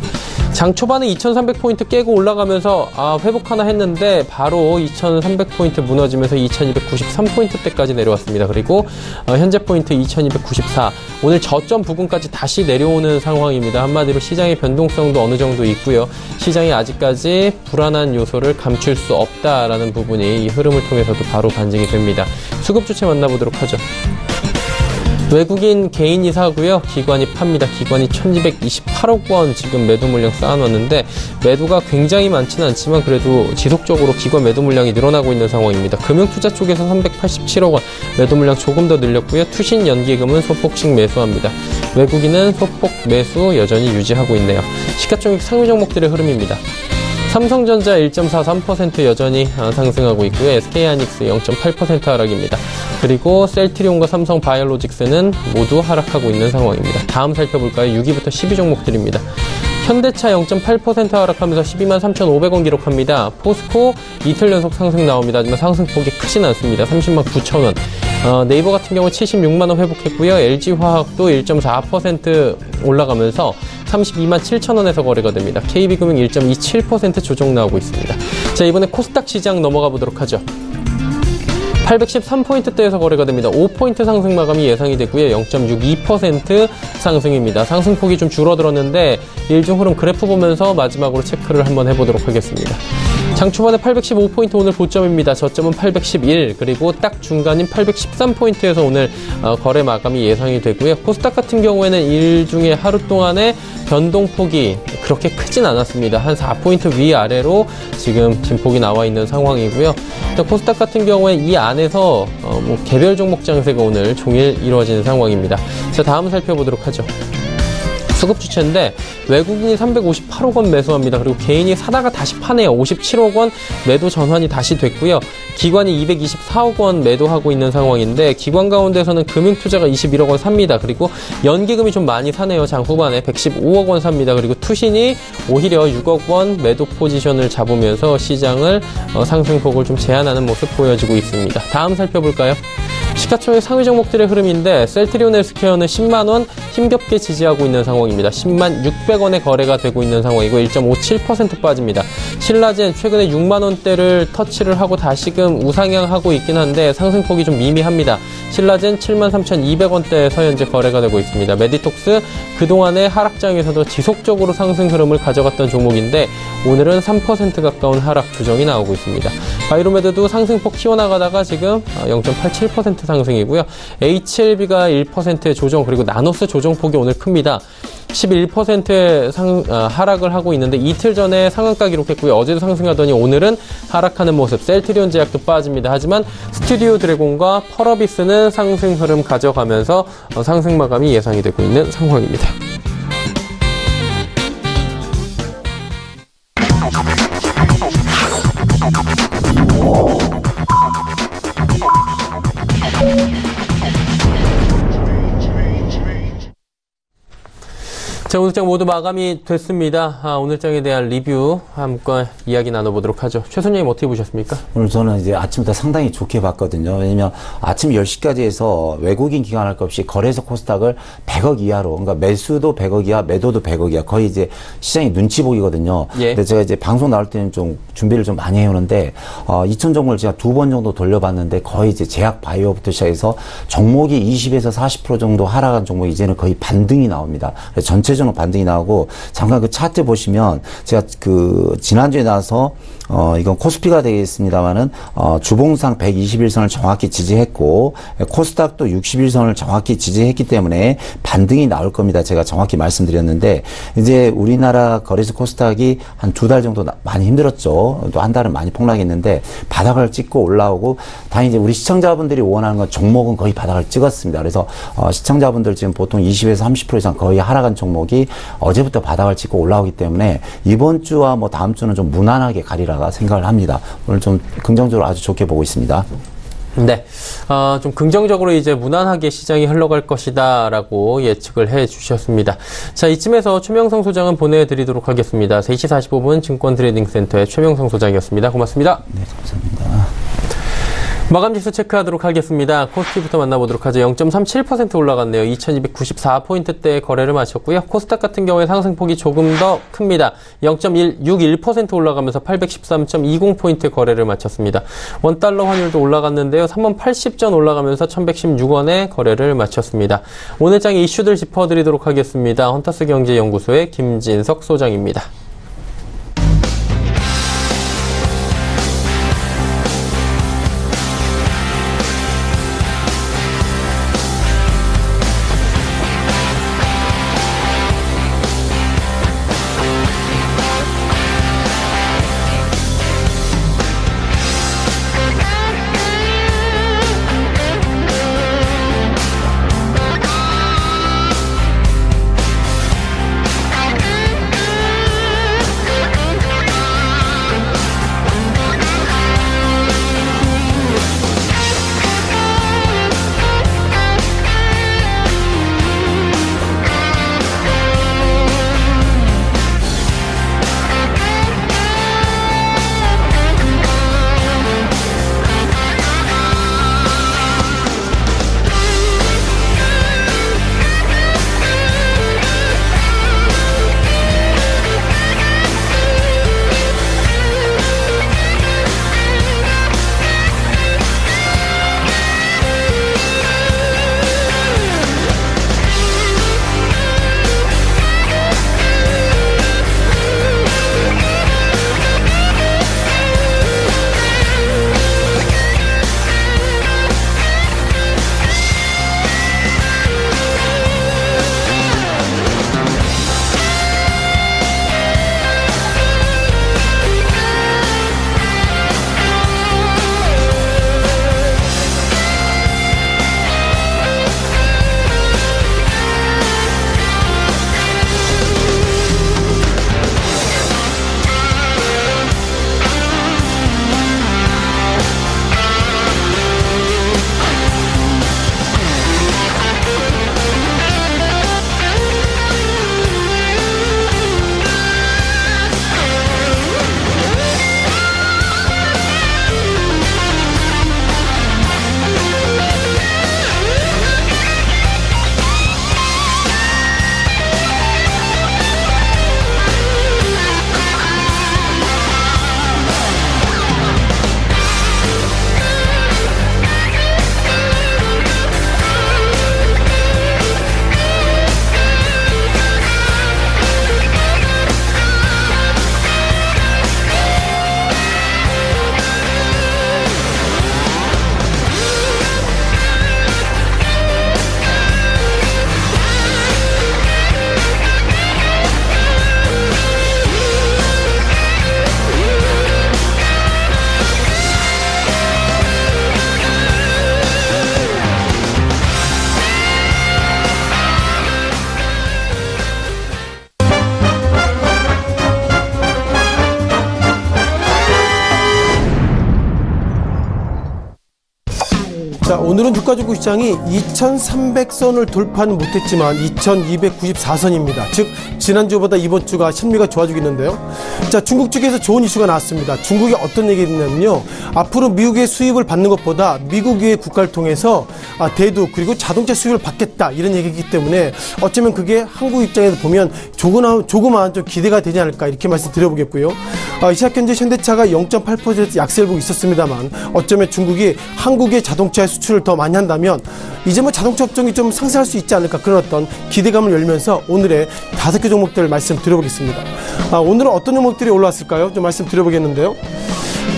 장 초반에 2300포인트 깨고 올라가면서 회복 하나 했는데 바로 2300포인트 무너지면서 2293포인트대까지 내려왔습니다. 그리고 현재 포인트 2294, 오늘 저점 부근까지 다시 내려오는 상황입니다. 한마디로 시장의 변동성도 어느 정도 있고요. 시장이 아직까지 불안한 요소를 감출 수 없다라는 부분이 이 흐름을 통해서도 바로 반증이 됩니다. 수급 주체 만나보도록 하죠. 외국인 개인이 사고요. 기관이 팝니다. 기관이 1228억 원 지금 매도 물량 쌓아놨는데 매도가 굉장히 많지는 않지만 그래도 지속적으로 기관 매도 물량이 늘어나고 있는 상황입니다. 금융투자 쪽에서 387억 원 매도 물량 조금 더 늘렸고요. 투신 연기금은 소폭씩 매수합니다. 외국인은 소폭 매수 여전히 유지하고 있네요. 시가총액 상위 종목들의 흐름입니다. 삼성전자 1.43% 여전히 상승하고 있고요. SK하이닉스 0.8% 하락입니다. 그리고 셀트리온과 삼성바이오로직스는 모두 하락하고 있는 상황입니다. 다음 살펴볼까요? 6위부터 10위 종목들입니다. 현대차 0.8% 하락하면서 123,500원 기록합니다. 포스코 이틀 연속 상승 나옵니다. 하지만 상승폭이 크진 않습니다. 309,000원. 네이버 같은 경우 76만원 회복했고요. LG화학도 1.4% 올라가면서 327,000원에서 거래가 됩니다. KB금융 1.27% 조정 나오고 있습니다. 자, 이번에 코스닥 시장 넘어가 보도록 하죠. 813포인트대에서 거래가 됩니다. 5포인트 상승 마감이 예상이 되고요. 0.62% 상승입니다. 상승폭이 좀 줄어들었는데 일중 흐름 그래프 보면서 마지막으로 체크를 한번 해보도록 하겠습니다. 장 초반에 815포인트 오늘 고점입니다. 저점은 811, 그리고 딱 중간인 813포인트에서 오늘 거래 마감이 예상이 되고요. 코스닥 같은 경우에는 일중에 하루 동안의 변동폭이 그렇게 크진 않았습니다. 한 4포인트 위아래로 지금 진폭이 나와 있는 상황이고요. 코스닥 같은 경우에 이 안에서 개별 종목 장세가 오늘 종일 이루어지는 상황입니다. 자, 다음 살펴보도록 하죠. 수급 주체인데 외국인이 358억 원 매수합니다. 그리고 개인이 사다가 다시 파네요. 57억 원 매도 전환이 다시 됐고요. 기관이 224억 원 매도하고 있는 상황인데 기관 가운데서는 금융투자가 21억 원 삽니다. 그리고 연기금이 좀 많이 사네요. 장 후반에 115억 원 삽니다. 그리고 투신이 오히려 6억 원 매도 포지션을 잡으면서 시장을 상승폭을 좀 제한하는 모습 보여지고 있습니다. 다음 살펴볼까요? 시가총액 상위 종목들의 흐름인데 셀트리온 헬스케어는 10만원 힘겹게 지지하고 있는 상황입니다. 10만 600원에 거래가 되고 있는 상황이고 1.57% 빠집니다. 신라젠 최근에 6만원대를 터치를 하고 다시금 우상향하고 있긴 한데 상승폭이 좀 미미합니다. 신라젠 73,200원대에서 현재 거래가 되고 있습니다. 메디톡스 그동안의 하락장에서도 지속적으로 상승 흐름을 가져갔던 종목인데 오늘은 3% 가까운 하락 조정이 나오고 있습니다. 바이로메드도 상승폭 키워나가다가 지금 0.87% 상승이고요. HLB가 1%의 조정, 그리고 나노스 조정폭이 오늘 큽니다. 11%의 하락을 하고 있는데 이틀 전에 상한가 기록했고요. 어제도 상승하더니 오늘은 하락하는 모습. 셀트리온 제약도 빠집니다. 하지만 스튜디오 드래곤과 펄어비스는 상승 흐름 가져가면서 상승 마감이 예상이 되고 있는 상황입니다. 자, 오늘 장 모두 마감이 됐습니다. 오늘 장에 대한 리뷰 함께 이야기 나눠보도록 하죠. 최 선생님 어떻게 보셨습니까? 오늘 저는 이제 아침부터 상당히 좋게 봤거든요. 왜냐면 아침 10시까지 해서 외국인 기관 할 것 없이 거래소 코스닥을 100억 이하로, 그러니까 매수도 100억 이하, 매도도 100억 이하, 거의 이제 시장이 눈치 보기거든요. 예. 근데 제가 이제 방송 나올 때는 좀 준비를 좀 많이 해오는데, 2천 종목을 제가 2번 정도 돌려봤는데 거의 이제 제약 바이오부터 시작해서 종목이 20에서 40% 정도 하락한 종목이 이제는 거의 반등이 나옵니다. 전체 정도 반등이 나오고, 잠깐 그 차트 보시면 제가 그 지난주에 나와서 이건 코스피가 되겠습니다만은 주봉상 121선을 정확히 지지했고 코스닥도 61선을 정확히 지지했기 때문에 반등이 나올 겁니다. 제가 정확히 말씀드렸는데, 이제 우리나라 거래소 코스닥이 한 2달 정도 많이 힘들었죠. 또 한 달은 많이 폭락했는데 바닥을 찍고 올라오고, 다행히 이제 우리 시청자분들이 원하는 건 종목은 거의 바닥을 찍었습니다. 그래서 시청자분들 지금 보통 20에서 30% 이상 거의 하락한 종목이 어제부터 바닥을 찍고 올라오기 때문에 이번 주와 뭐 다음 주는 좀 무난하게 가리라가 생각을 합니다. 오늘 좀 긍정적으로 아주 좋게 보고 있습니다. 네, 좀 긍정적으로 이제 무난하게 시장이 흘러갈 것이다라고 예측을 해 주셨습니다. 자, 이쯤에서 최명성 소장은 보내드리도록 하겠습니다. 3시 45분 증권트레이딩센터의 최명성 소장이었습니다. 고맙습니다. 네, 감사합니다. 마감지수 체크하도록 하겠습니다. 코스피부터 만나보도록 하죠. 0.37% 올라갔네요. 2294포인트대의 거래를 마쳤고요. 코스닥 같은 경우에 상승폭이 조금 더 큽니다. 0.161% 올라가면서 813.20포인트 거래를 마쳤습니다. 원달러 환율도 올라갔는데요. 3080전 올라가면서 1116원에 거래를 마쳤습니다. 오늘 장의 이슈들 짚어드리도록 하겠습니다. 헌터스 경제연구소의 김진석 소장입니다. 자, 오늘은 유가증권 시장이 2300선을 돌파는 못했지만 2294선입니다. 즉 지난주보다 이번 주가 심리가 좋아지고 있는데요. 자, 중국 측에서 좋은 이슈가 나왔습니다. 중국이 어떤 얘기를 했냐면요, 앞으로 미국의 수입을 받는 것보다 미국의 국가를 통해서 대두 그리고 자동차 수입을 받겠다, 이런 얘기이기 때문에 어쩌면 그게 한국 입장에서 보면 조그마한 좀 기대가 되지 않을까, 이렇게 말씀드려보겠고요. 이 시각 현재 현대차가 0.8% 약세를 보고 있었습니다만 어쩌면 중국이 한국의 자동차 수출을 더 많이 한다면 이제 뭐 자동차 업종이 좀 상승할 수 있지 않을까 그런 어떤 기대감을 열면서 오늘의 5개 종목들 말씀드려보겠습니다. 오늘은 어떤 종목들이 올라왔을까요? 좀 말씀드려보겠는데요.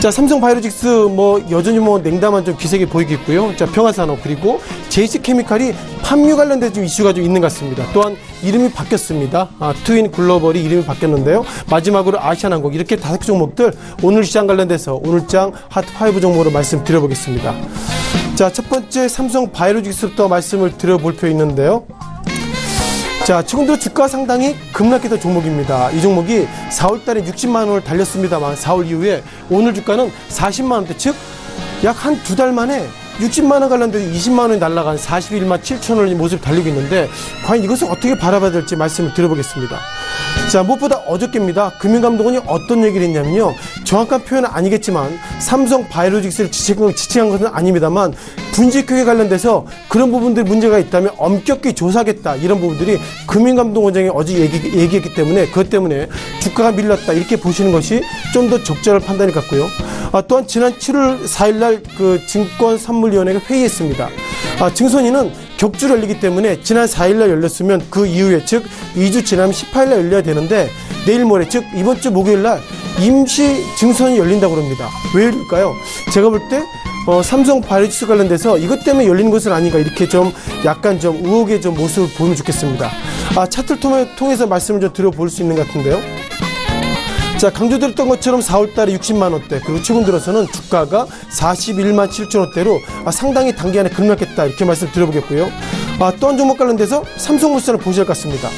자, 삼성바이오로직스 뭐 여전히 뭐 냉담한 좀 기색이 보이겠고요. 자, 평화산업 그리고 JC케미칼이 판유 관련된 좀 이슈가 좀 있는 것 같습니다. 또한 이름이 바뀌었습니다. 트윈 글로벌이 이름이 바뀌었는데요. 마지막으로 아시아나항공 이렇게 5개 종목들 오늘 시장 관련돼서 오늘장 핫5 종목으로 말씀드려보겠습니다. 자, 첫 번째 삼성바이오로직스부터 말씀을 드려볼 필요 있는데요. 자, 최근 들어 주가 상당히 급락했던 종목입니다. 이 종목이 4월달에 60만 원을 달렸습니다만 4월 이후에 오늘 주가는 40만 원대, 즉 약 한 2달 만에 60만 원 관련돼서 20만 원이 날아간 41만 7천 원의 모습을 달리고 있는데 과연 이것을 어떻게 바라봐야 될지 말씀을 드려보겠습니다. 자, 무엇보다 어저께입니다. 금융감독원이 어떤 얘기를 했냐면요. 정확한 표현은 아니겠지만 삼성바이오로직스를 지칭한 것은 아닙니다만 분식회계 관련돼서 그런 부분들이 문제가 있다면 엄격히 조사하겠다 이런 부분들이 금융감독원장이 어제 얘기했기 때문에 그것 때문에 주가가 밀렸다 이렇게 보시는 것이 좀 더 적절한 판단일 것 같고요. 또한 지난 7월 4일날 그 증권선물위원회가 회의했습니다. 증선위는 격주로 열리기 때문에 지난 4일날 열렸으면 그 이후에 즉 2주 지나면 18일날 열려야 되는데 내일 모레 즉 이번 주 목요일날 임시 증선이 열린다고 합니다. 왜 열릴까요? 제가 볼 때 삼성바이오로직스 관련돼서 이것 때문에 열리는 것은 아닌가 이렇게 좀 약간 좀 의혹의 좀 모습을 보면 좋겠습니다. 차트를 통해서 말씀을 좀 드려볼 수 있는 것 같은데요. 자, 강조드렸던 것처럼 4월달에 60만 원대 그리고 최근 들어서는 주가가 41만 7천 원대로 상당히 단기간에 급락했다 이렇게 말씀드려보겠고요. 또 한 종목 관련돼서 삼성물산을 보셔야 할 것 같습니다.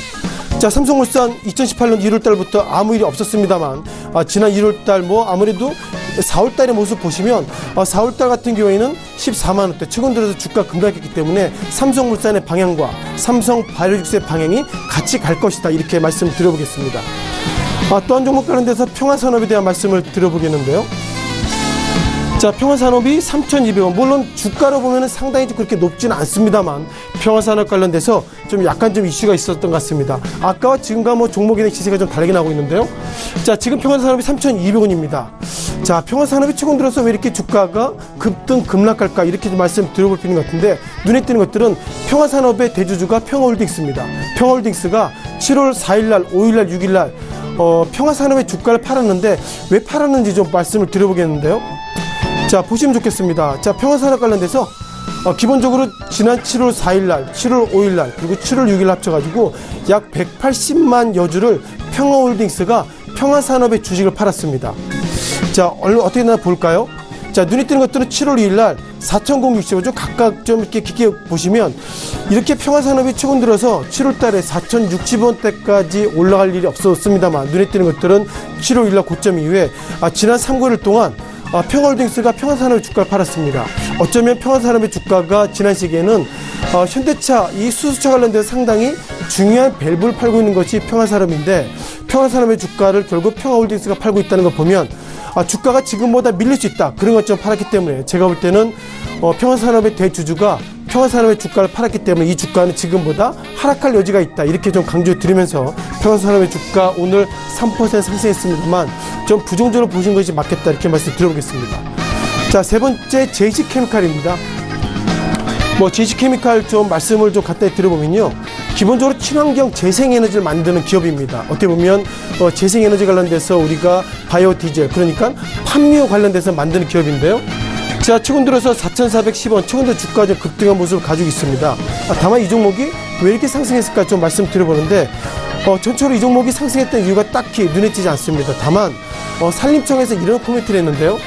자, 삼성물산 2018년 1월달부터 아무 일이 없었습니다만 지난 1월달 뭐 아무래도 4월달의 모습 보시면 4월달 같은 경우에는 14만 원대 최근 들어서 주가 급락했기 때문에 삼성물산의 방향과 삼성바이오로직스의 방향이 같이 갈 것이다 이렇게 말씀드려보겠습니다. 또 한 종목 관련돼서 평화산업에 대한 말씀을 드려보겠는데요. 자, 평화산업이 3,200원. 물론 주가로 보면 상당히 그렇게 높지는 않습니다만 평화산업 관련돼서 좀 약간 좀 이슈가 있었던 것 같습니다. 아까와 지금과 뭐 종목의 시세가 좀 다르게 나오고 있는데요. 자, 지금 평화산업이 3,200원입니다. 자, 평화산업이 최근 들어서 왜 이렇게 주가가 급등 급락할까 이렇게 좀 말씀 드려볼 필요가 있는 것 같은데 눈에 띄는 것들은 평화산업의 대주주가 평화홀딩스입니다. 평화홀딩스가 7월 4일날, 5일날, 6일날 평화산업의 주가를 팔았는데 왜 팔았는지 좀 말씀을 드려보겠는데요. 자, 보시면 좋겠습니다. 자, 평화산업 관련돼서 기본적으로 지난 7월 4일날, 7월 5일날, 그리고 7월 6일 합쳐가지고 약 180만 여주를 평화홀딩스가 평화산업의 주식을 팔았습니다. 자, 어떻게 되나 볼까요? 자, 눈에 띄는 것들은 7월 2일날 4,060원 좀 각각 좀 이렇게 깊게 보시면 이렇게 평화산업이 최근 들어서 7월 달에 4,060원대까지 올라갈 일이 없었습니다만 눈에 띄는 것들은 7월 2일날 고점 이후에 지난 3개월 동안 평화홀딩스가 평화산업의 주가를 팔았습니다. 어쩌면 평화산업의 주가가 지난 시기에는 현대차 이 수소차 관련돼서 상당히 중요한 밸브를 팔고 있는 것이 평화산업인데 평화산업의 주가를 결국 평화홀딩스가 팔고 있다는 걸 보면 주가가 지금보다 밀릴 수 있다 그런 것처럼 팔았기 때문에 제가 볼 때는 평화산업의 대주주가 평화산업의 주가를 팔았기 때문에 이 주가는 지금보다 하락할 여지가 있다 이렇게 좀 강조드리면서 평화산업의 주가 오늘 3% 상승했습니다만 좀 부정적으로 보신 것이 맞겠다 이렇게 말씀 드려보겠습니다. 자, 세 번째 JC케미칼입니다. JC케미칼 좀 말씀을 좀 간단히 드려보면요. 기본적으로 친환경 재생에너지를 만드는 기업입니다. 어떻게 보면 재생에너지 관련돼서 우리가 바이오 디젤 그러니까 판유 관련돼서 만드는 기업인데요. 자, 최근 들어서 4,410원 최근 들어 주가 좀 급등한 모습을 가지고 있습니다. 다만 이 종목이 왜 이렇게 상승했을까 좀 말씀드려보는데 전체로 이 종목이 상승했던 이유가 딱히 눈에 띄지 않습니다. 다만 산림청에서 이런 코멘트를 했는데요.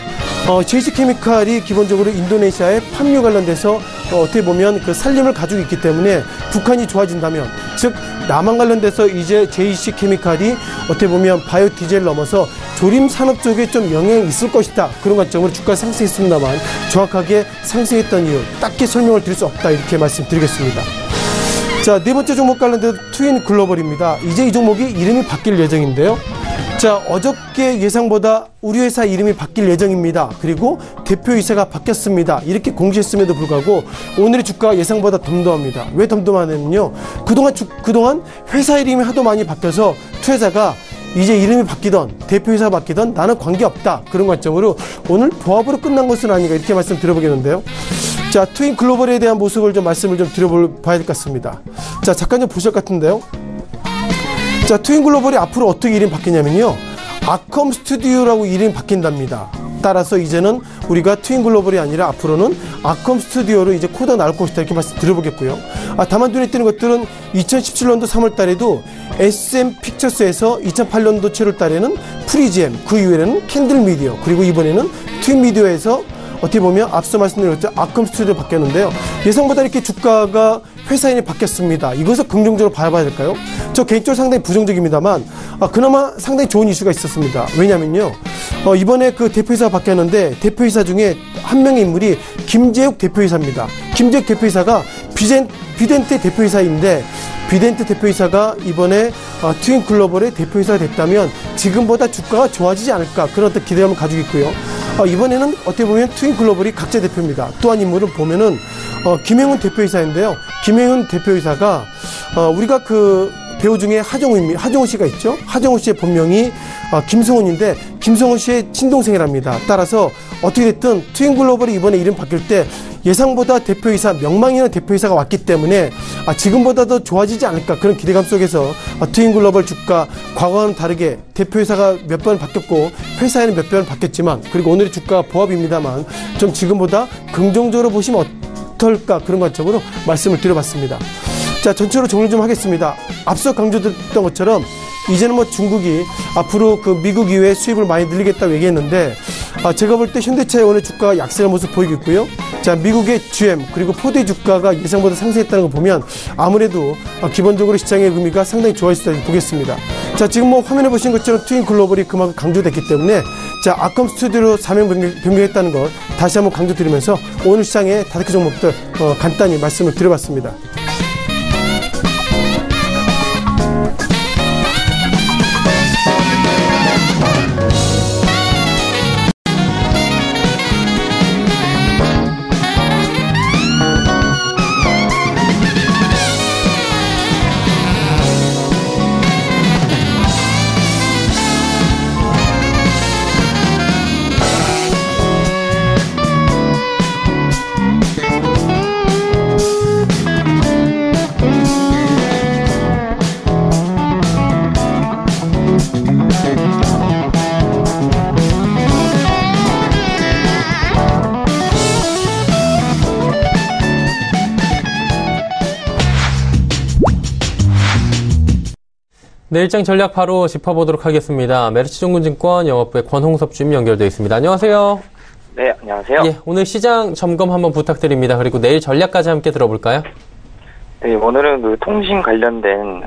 JC케미칼이 기본적으로 인도네시아의 판유 관련돼서 어떻게 보면 그 산림을 가지고 있기 때문에 북한이 좋아진다면 즉 남한 관련돼서 이제 JC케미칼이 어떻게 보면 바이오 디젤 넘어서 조림 산업 쪽에 좀 영향이 있을 것이다 그런 관점으로 주가 상승했습니다만 정확하게 상승했던 이유 딱히 설명을 드릴 수 없다 이렇게 말씀드리겠습니다. 자, 네 번째 종목 관련돼서 트윈 글로벌입니다. 이제 이 종목이 이름이 바뀔 예정인데요. 자, 어저께 예상보다 우리 회사 이름이 바뀔 예정입니다. 그리고 대표이사가 바뀌었습니다. 이렇게 공지했음에도 불구하고 오늘의 주가가 예상보다 덤덤합니다. 왜 덤덤하냐면요. 그동안 회사 이름이 하도 많이 바뀌어서 투자자가 이제 이름이 바뀌던 대표이사가 바뀌던 나는 관계없다 그런 관점으로 오늘 보합으로 끝난 것은 아닌가 이렇게 말씀드려보겠는데요. 자, 트윈 글로벌에 대한 모습을 좀 말씀을 좀 드려봐야 될 것 같습니다. 자, 잠깐 좀 보실 것 같은데요. 자, 트윈 글로벌이 앞으로 어떻게 이름이 바뀌냐면요. 아컴 스튜디오라고 이름이 바뀐답니다. 따라서 이제는 우리가 트윈 글로벌이 아니라 앞으로는 아컴 스튜디오로 이제 코드가 나올 것이다 이렇게 말씀 드려보겠고요. 다만 눈에 띄는 것들은 2017년도 3월 달에도 SM 픽처스에서 2008년도 7월 달에는 프리지엠, 그 이후에는 캔들 미디어, 그리고 이번에는 트윈 미디어에서 어떻게 보면 앞서 말씀드렸죠. 아컴 스튜디오 바뀌었는데요. 예상보다 이렇게 주가가 회사 이름이 바뀌었습니다. 이것을 긍정적으로 바라봐야 될까요? 저 개인적으로 상당히 부정적입니다만 그나마 상당히 좋은 이슈가 있었습니다. 왜냐면요. 이번에 그 대표이사가 바뀌었는데 대표이사 중에 한 명의 인물이 김재욱 대표이사입니다. 김재욱 대표이사가 비덴트 대표이사인데 비덴트 대표이사가 이번에 트윈 글로벌의 대표이사가 됐다면 지금보다 주가가 좋아지지 않을까 그런 어떤 기대감을 가지고 있고요. 이번에는 어떻게 보면 트윈 글로벌이 각자 대표입니다. 또 한 인물을 보면은 김혜훈 대표이사인데요. 김혜훈 대표이사가 우리가 그 배우 중에 하정우 씨가 있죠. 하정우 씨의 본명이 김성훈인데 김성훈 씨의 친동생이랍니다. 따라서 어떻게 됐든 트윈 글로벌이 이번에 이름 바뀔 때 예상보다 대표이사, 명망있는 대표이사가 왔기 때문에 지금보다 더 좋아지지 않을까 그런 기대감 속에서 트윈 글로벌 주가 과거와는 다르게 대표이사가 몇 번 바뀌었고 회사에는 몇 번 바뀌었지만 그리고 오늘의 주가 보합입니다만 좀 지금보다 긍정적으로 보시면 어떨까 그런 관점으로 말씀을 드려봤습니다. 자, 전체로 정리 좀 하겠습니다. 앞서 강조드렸던 것처럼 이제는 뭐 중국이 앞으로 그 미국 이외에 수입을 많이 늘리겠다고 얘기했는데 제가 볼 때 현대차의 오늘 주가가 약세한 모습 보이고 있고요. 자, 미국의 GM 그리고 포드의 주가가 예상보다 상승했다는 거 보면 아무래도 기본적으로 시장의 의미가 상당히 좋아질 수 보겠습니다. 자, 지금 뭐 화면에 보신 것처럼 트윈 글로벌이 그만큼 강조됐기 때문에 자, 아컴 스튜디오로 사명 변경했다는 것 다시 한번 강조드리면서 오늘 시장의 5개 종목들 간단히 말씀을 드려봤습니다. 네, 일장 전략 바로 짚어보도록 하겠습니다. 메리츠증권증권 영업부의 권홍섭 주임 연결되어 있습니다. 안녕하세요. 네, 안녕하세요. 예, 오늘 시장 점검 한번 부탁드립니다. 그리고 내일 전략까지 함께 들어볼까요? 네, 오늘은 그 통신 관련된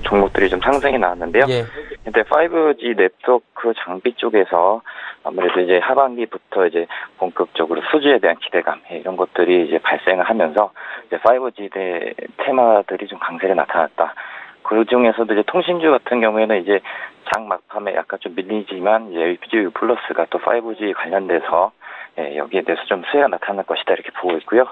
종목들이 좀 상승이 나왔는데요. 예. 근데 5G 네트워크 장비 쪽에서 아무래도 이제 하반기부터 이제 본격적으로 수주에 대한 기대감 이런 것들이 이제 발생을 하면서 이제 5G 테마들이 좀 강세를 나타났다. 그 중에서도 이제 통신주 같은 경우에는 이제 장 막판에 약간 좀 밀리지만 이제 LPGU 플러스가 또 5G 관련돼서 여기에 대해서 좀 수혜가 나타날 것이다 이렇게 보고 있고요.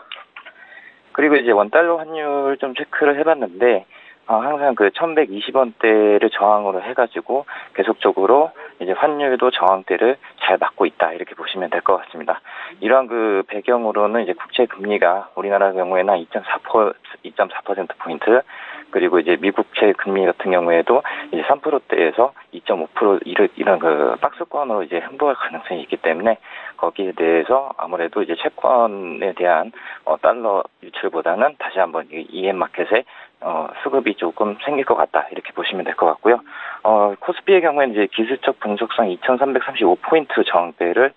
그리고 이제 원달러 환율 좀 체크를 해봤는데 항상 그 1120원대를 저항으로 해가지고 계속적으로 이제 환율도 저항대를 잘 맞고 있다 이렇게 보시면 될 것 같습니다. 이러한 그 배경으로는 이제 국채 금리가 우리나라 경우에는 2.4%포인트 그리고 이제 미국채 금리 같은 경우에도 이제 3%대에서 2.5% 이런 그 박스권으로 이제 행보할 가능성이 있기 때문에 거기에 대해서 아무래도 이제 채권에 대한 달러 유출보다는 다시 한번 EM 마켓에 수급이 조금 생길 것 같다 이렇게 보시면 될 것 같고요. 코스피의 경우에는 이제 기술적 분석상 2,335포인트 저항대를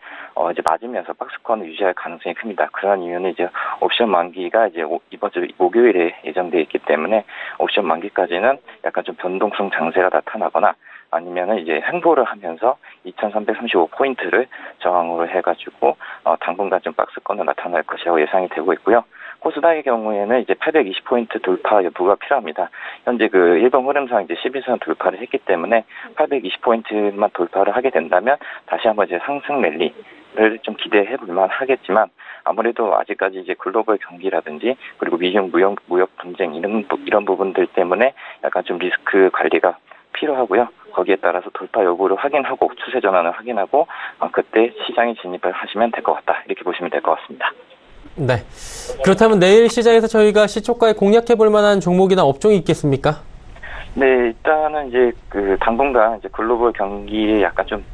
이제 맞으면서 박스권을 유지할 가능성이 큽니다. 그런 이유는 이제 옵션 만기가 이제 이번 주 목요일에 예정되어 있기 때문에 옵션 만기까지는 약간 좀 변동성 장세가 나타나거나 아니면은 이제 횡보를 하면서 2,335포인트를 저항으로 해가지고 당분간 좀 박스권을 나타날 것이라고 예상이 되고 있고요. 코스닥의 경우에는 이제 820포인트 돌파 여부가 필요합니다. 현재 그 일본 흐름상 이제 11선 돌파를 했기 때문에 820포인트만 돌파를 하게 된다면 다시 한번 이제 상승 랠리를 좀 기대해 볼만 하겠지만 아무래도 아직까지 이제 글로벌 경기라든지 그리고 미중 무역 분쟁 이런 부분들 때문에 약간 좀 리스크 관리가 필요하고요. 거기에 따라서 돌파 여부를 확인하고 추세 전환을 확인하고 그때 시장에 진입을 하시면 될 것 같다. 이렇게 보시면 될 것 같습니다. 네. 그렇다면 내일 시장에서 저희가 시초가에 공략해 볼 만한 종목이나 업종이 있겠습니까? 네, 일단은 이제 당분간 이제 글로벌 경기에 약간 좀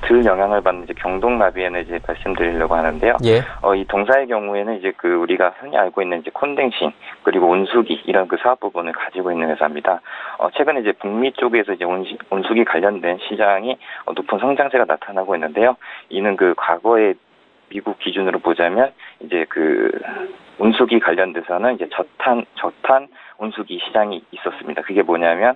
덜 영향을 받는 이제 경동나비에너지 말씀드리려고 하는데요. 예. 이 동사의 경우에는 이제 우리가 흔히 알고 있는 이제 콘덴싱 그리고 온수기 이런 사업 부분을 가지고 있는 회사입니다. 최근에 이제 북미 쪽에서 이제 온수기 관련된 시장이 높은 성장세가 나타나고 있는데요. 이는 과거에 미국 기준으로 보자면 이제 온수기 관련돼서는 이제 저탄 온수기 시장이 있었습니다. 그게 뭐냐면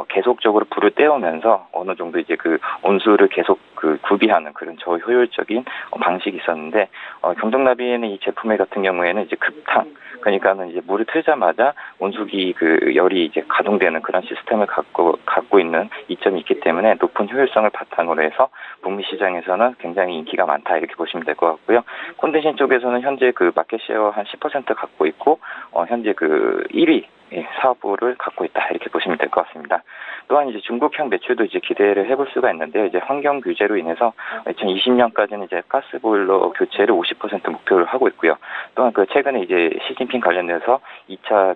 계속적으로 불을 떼우면서 어느 정도 이제 온수를 계속 구비하는 그런 저효율적인 방식이 있었는데 경동나비에는 이 제품의 같은 경우에는 이제 급탕 그러니까는 이제 물을 틀자마자 온수기 열이 이제 가동되는 그런 시스템을 갖고 있는 이점이 있기 때문에 높은 효율성을 바탕으로 해서 북미 시장에서는 굉장히 인기가 많다 이렇게 보시면 될 것 같고요. 콘덴싱 쪽에서는 현재 마켓 셰어 한 10% 갖고 있고 현재 1위 사업부를 갖고 있다 이렇게 보시면 될 것 같습니다. 또한 이제 중국향 매출도 이제 기대를 해볼 수가 있는데요. 이제 환경 규제로 인해서 2020년까지는 이제 가스보일러 교체를 50% 목표를 하고 있고요. 또한 최근에 이제 시진핑 관련돼서 2차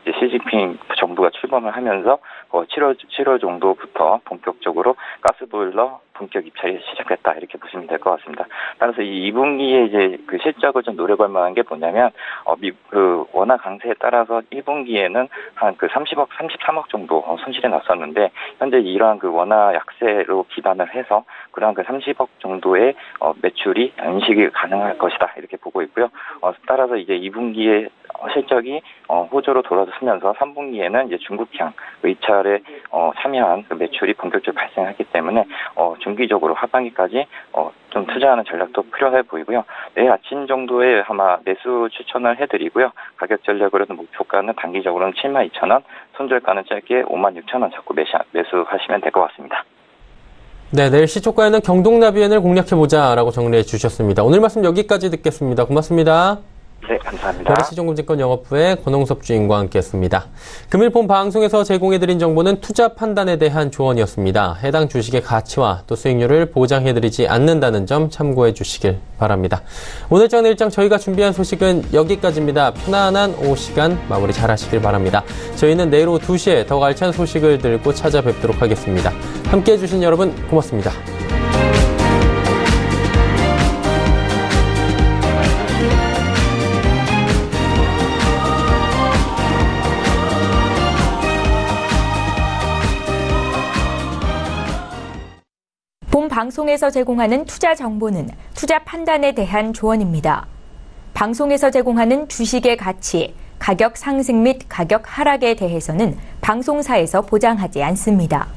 이제 시진핑 정부가 출범을 하면서 7월 정도부터 본격적으로 가스보일러 본격 입찰이 시작됐다 이렇게 보시면 될 것 같습니다. 따라서 이 2분기에 이제 실적을 좀 노려볼 만한 게 뭐냐면 원화 강세에 따라서 1분기에는 한 30억, 33억 정도 손실이 났었는데 현재 이러한 원화 약세로 기반을 해서 그러한 30억 정도의 매출이 인식이 가능할 것이다 이렇게 보고 있고요. 따라서 이제 2분기에 실적이 호조로 돌아서면서 3분기에는 이제 중국향 의찰에 참여한 매출이 본격적으로 발생하기 때문에 중기적으로 하반기까지 좀 투자하는 전략도 필요해 보이고요. 내일 아침 정도에 아마 매수 추천을 해드리고요. 가격 전략으로는 목표가는 단기적으로는 72,000원, 손절가는 짧게 56,000원 잡고 매수하시면 될 것 같습니다. 네, 내일 시초가에는 경동나비엔을 공략해보자라고 정리해 주셨습니다. 오늘 말씀 여기까지 듣겠습니다. 고맙습니다. 네, 감사합니다. LH증권증권 영업부의 권홍섭 주임과 함께했습니다. 금일 본 방송에서 제공해드린 정보는 투자 판단에 대한 조언이었습니다. 해당 주식의 가치와 또 수익률을 보장해드리지 않는다는 점 참고해 주시길 바랍니다. 오늘 장 일장 저희가 준비한 소식은 여기까지입니다. 편안한 오후 시간 마무리 잘 하시길 바랍니다. 저희는 내일 오후 2시에 더 알찬 소식을 들고 찾아뵙도록 하겠습니다. 함께해 주신 여러분 고맙습니다. 본 방송에서 제공하는 투자 정보는 투자 판단에 대한 조언입니다. 방송에서 제공하는 주식의 가치, 가격 상승 및 가격 하락에 대해서는 방송사에서 보장하지 않습니다.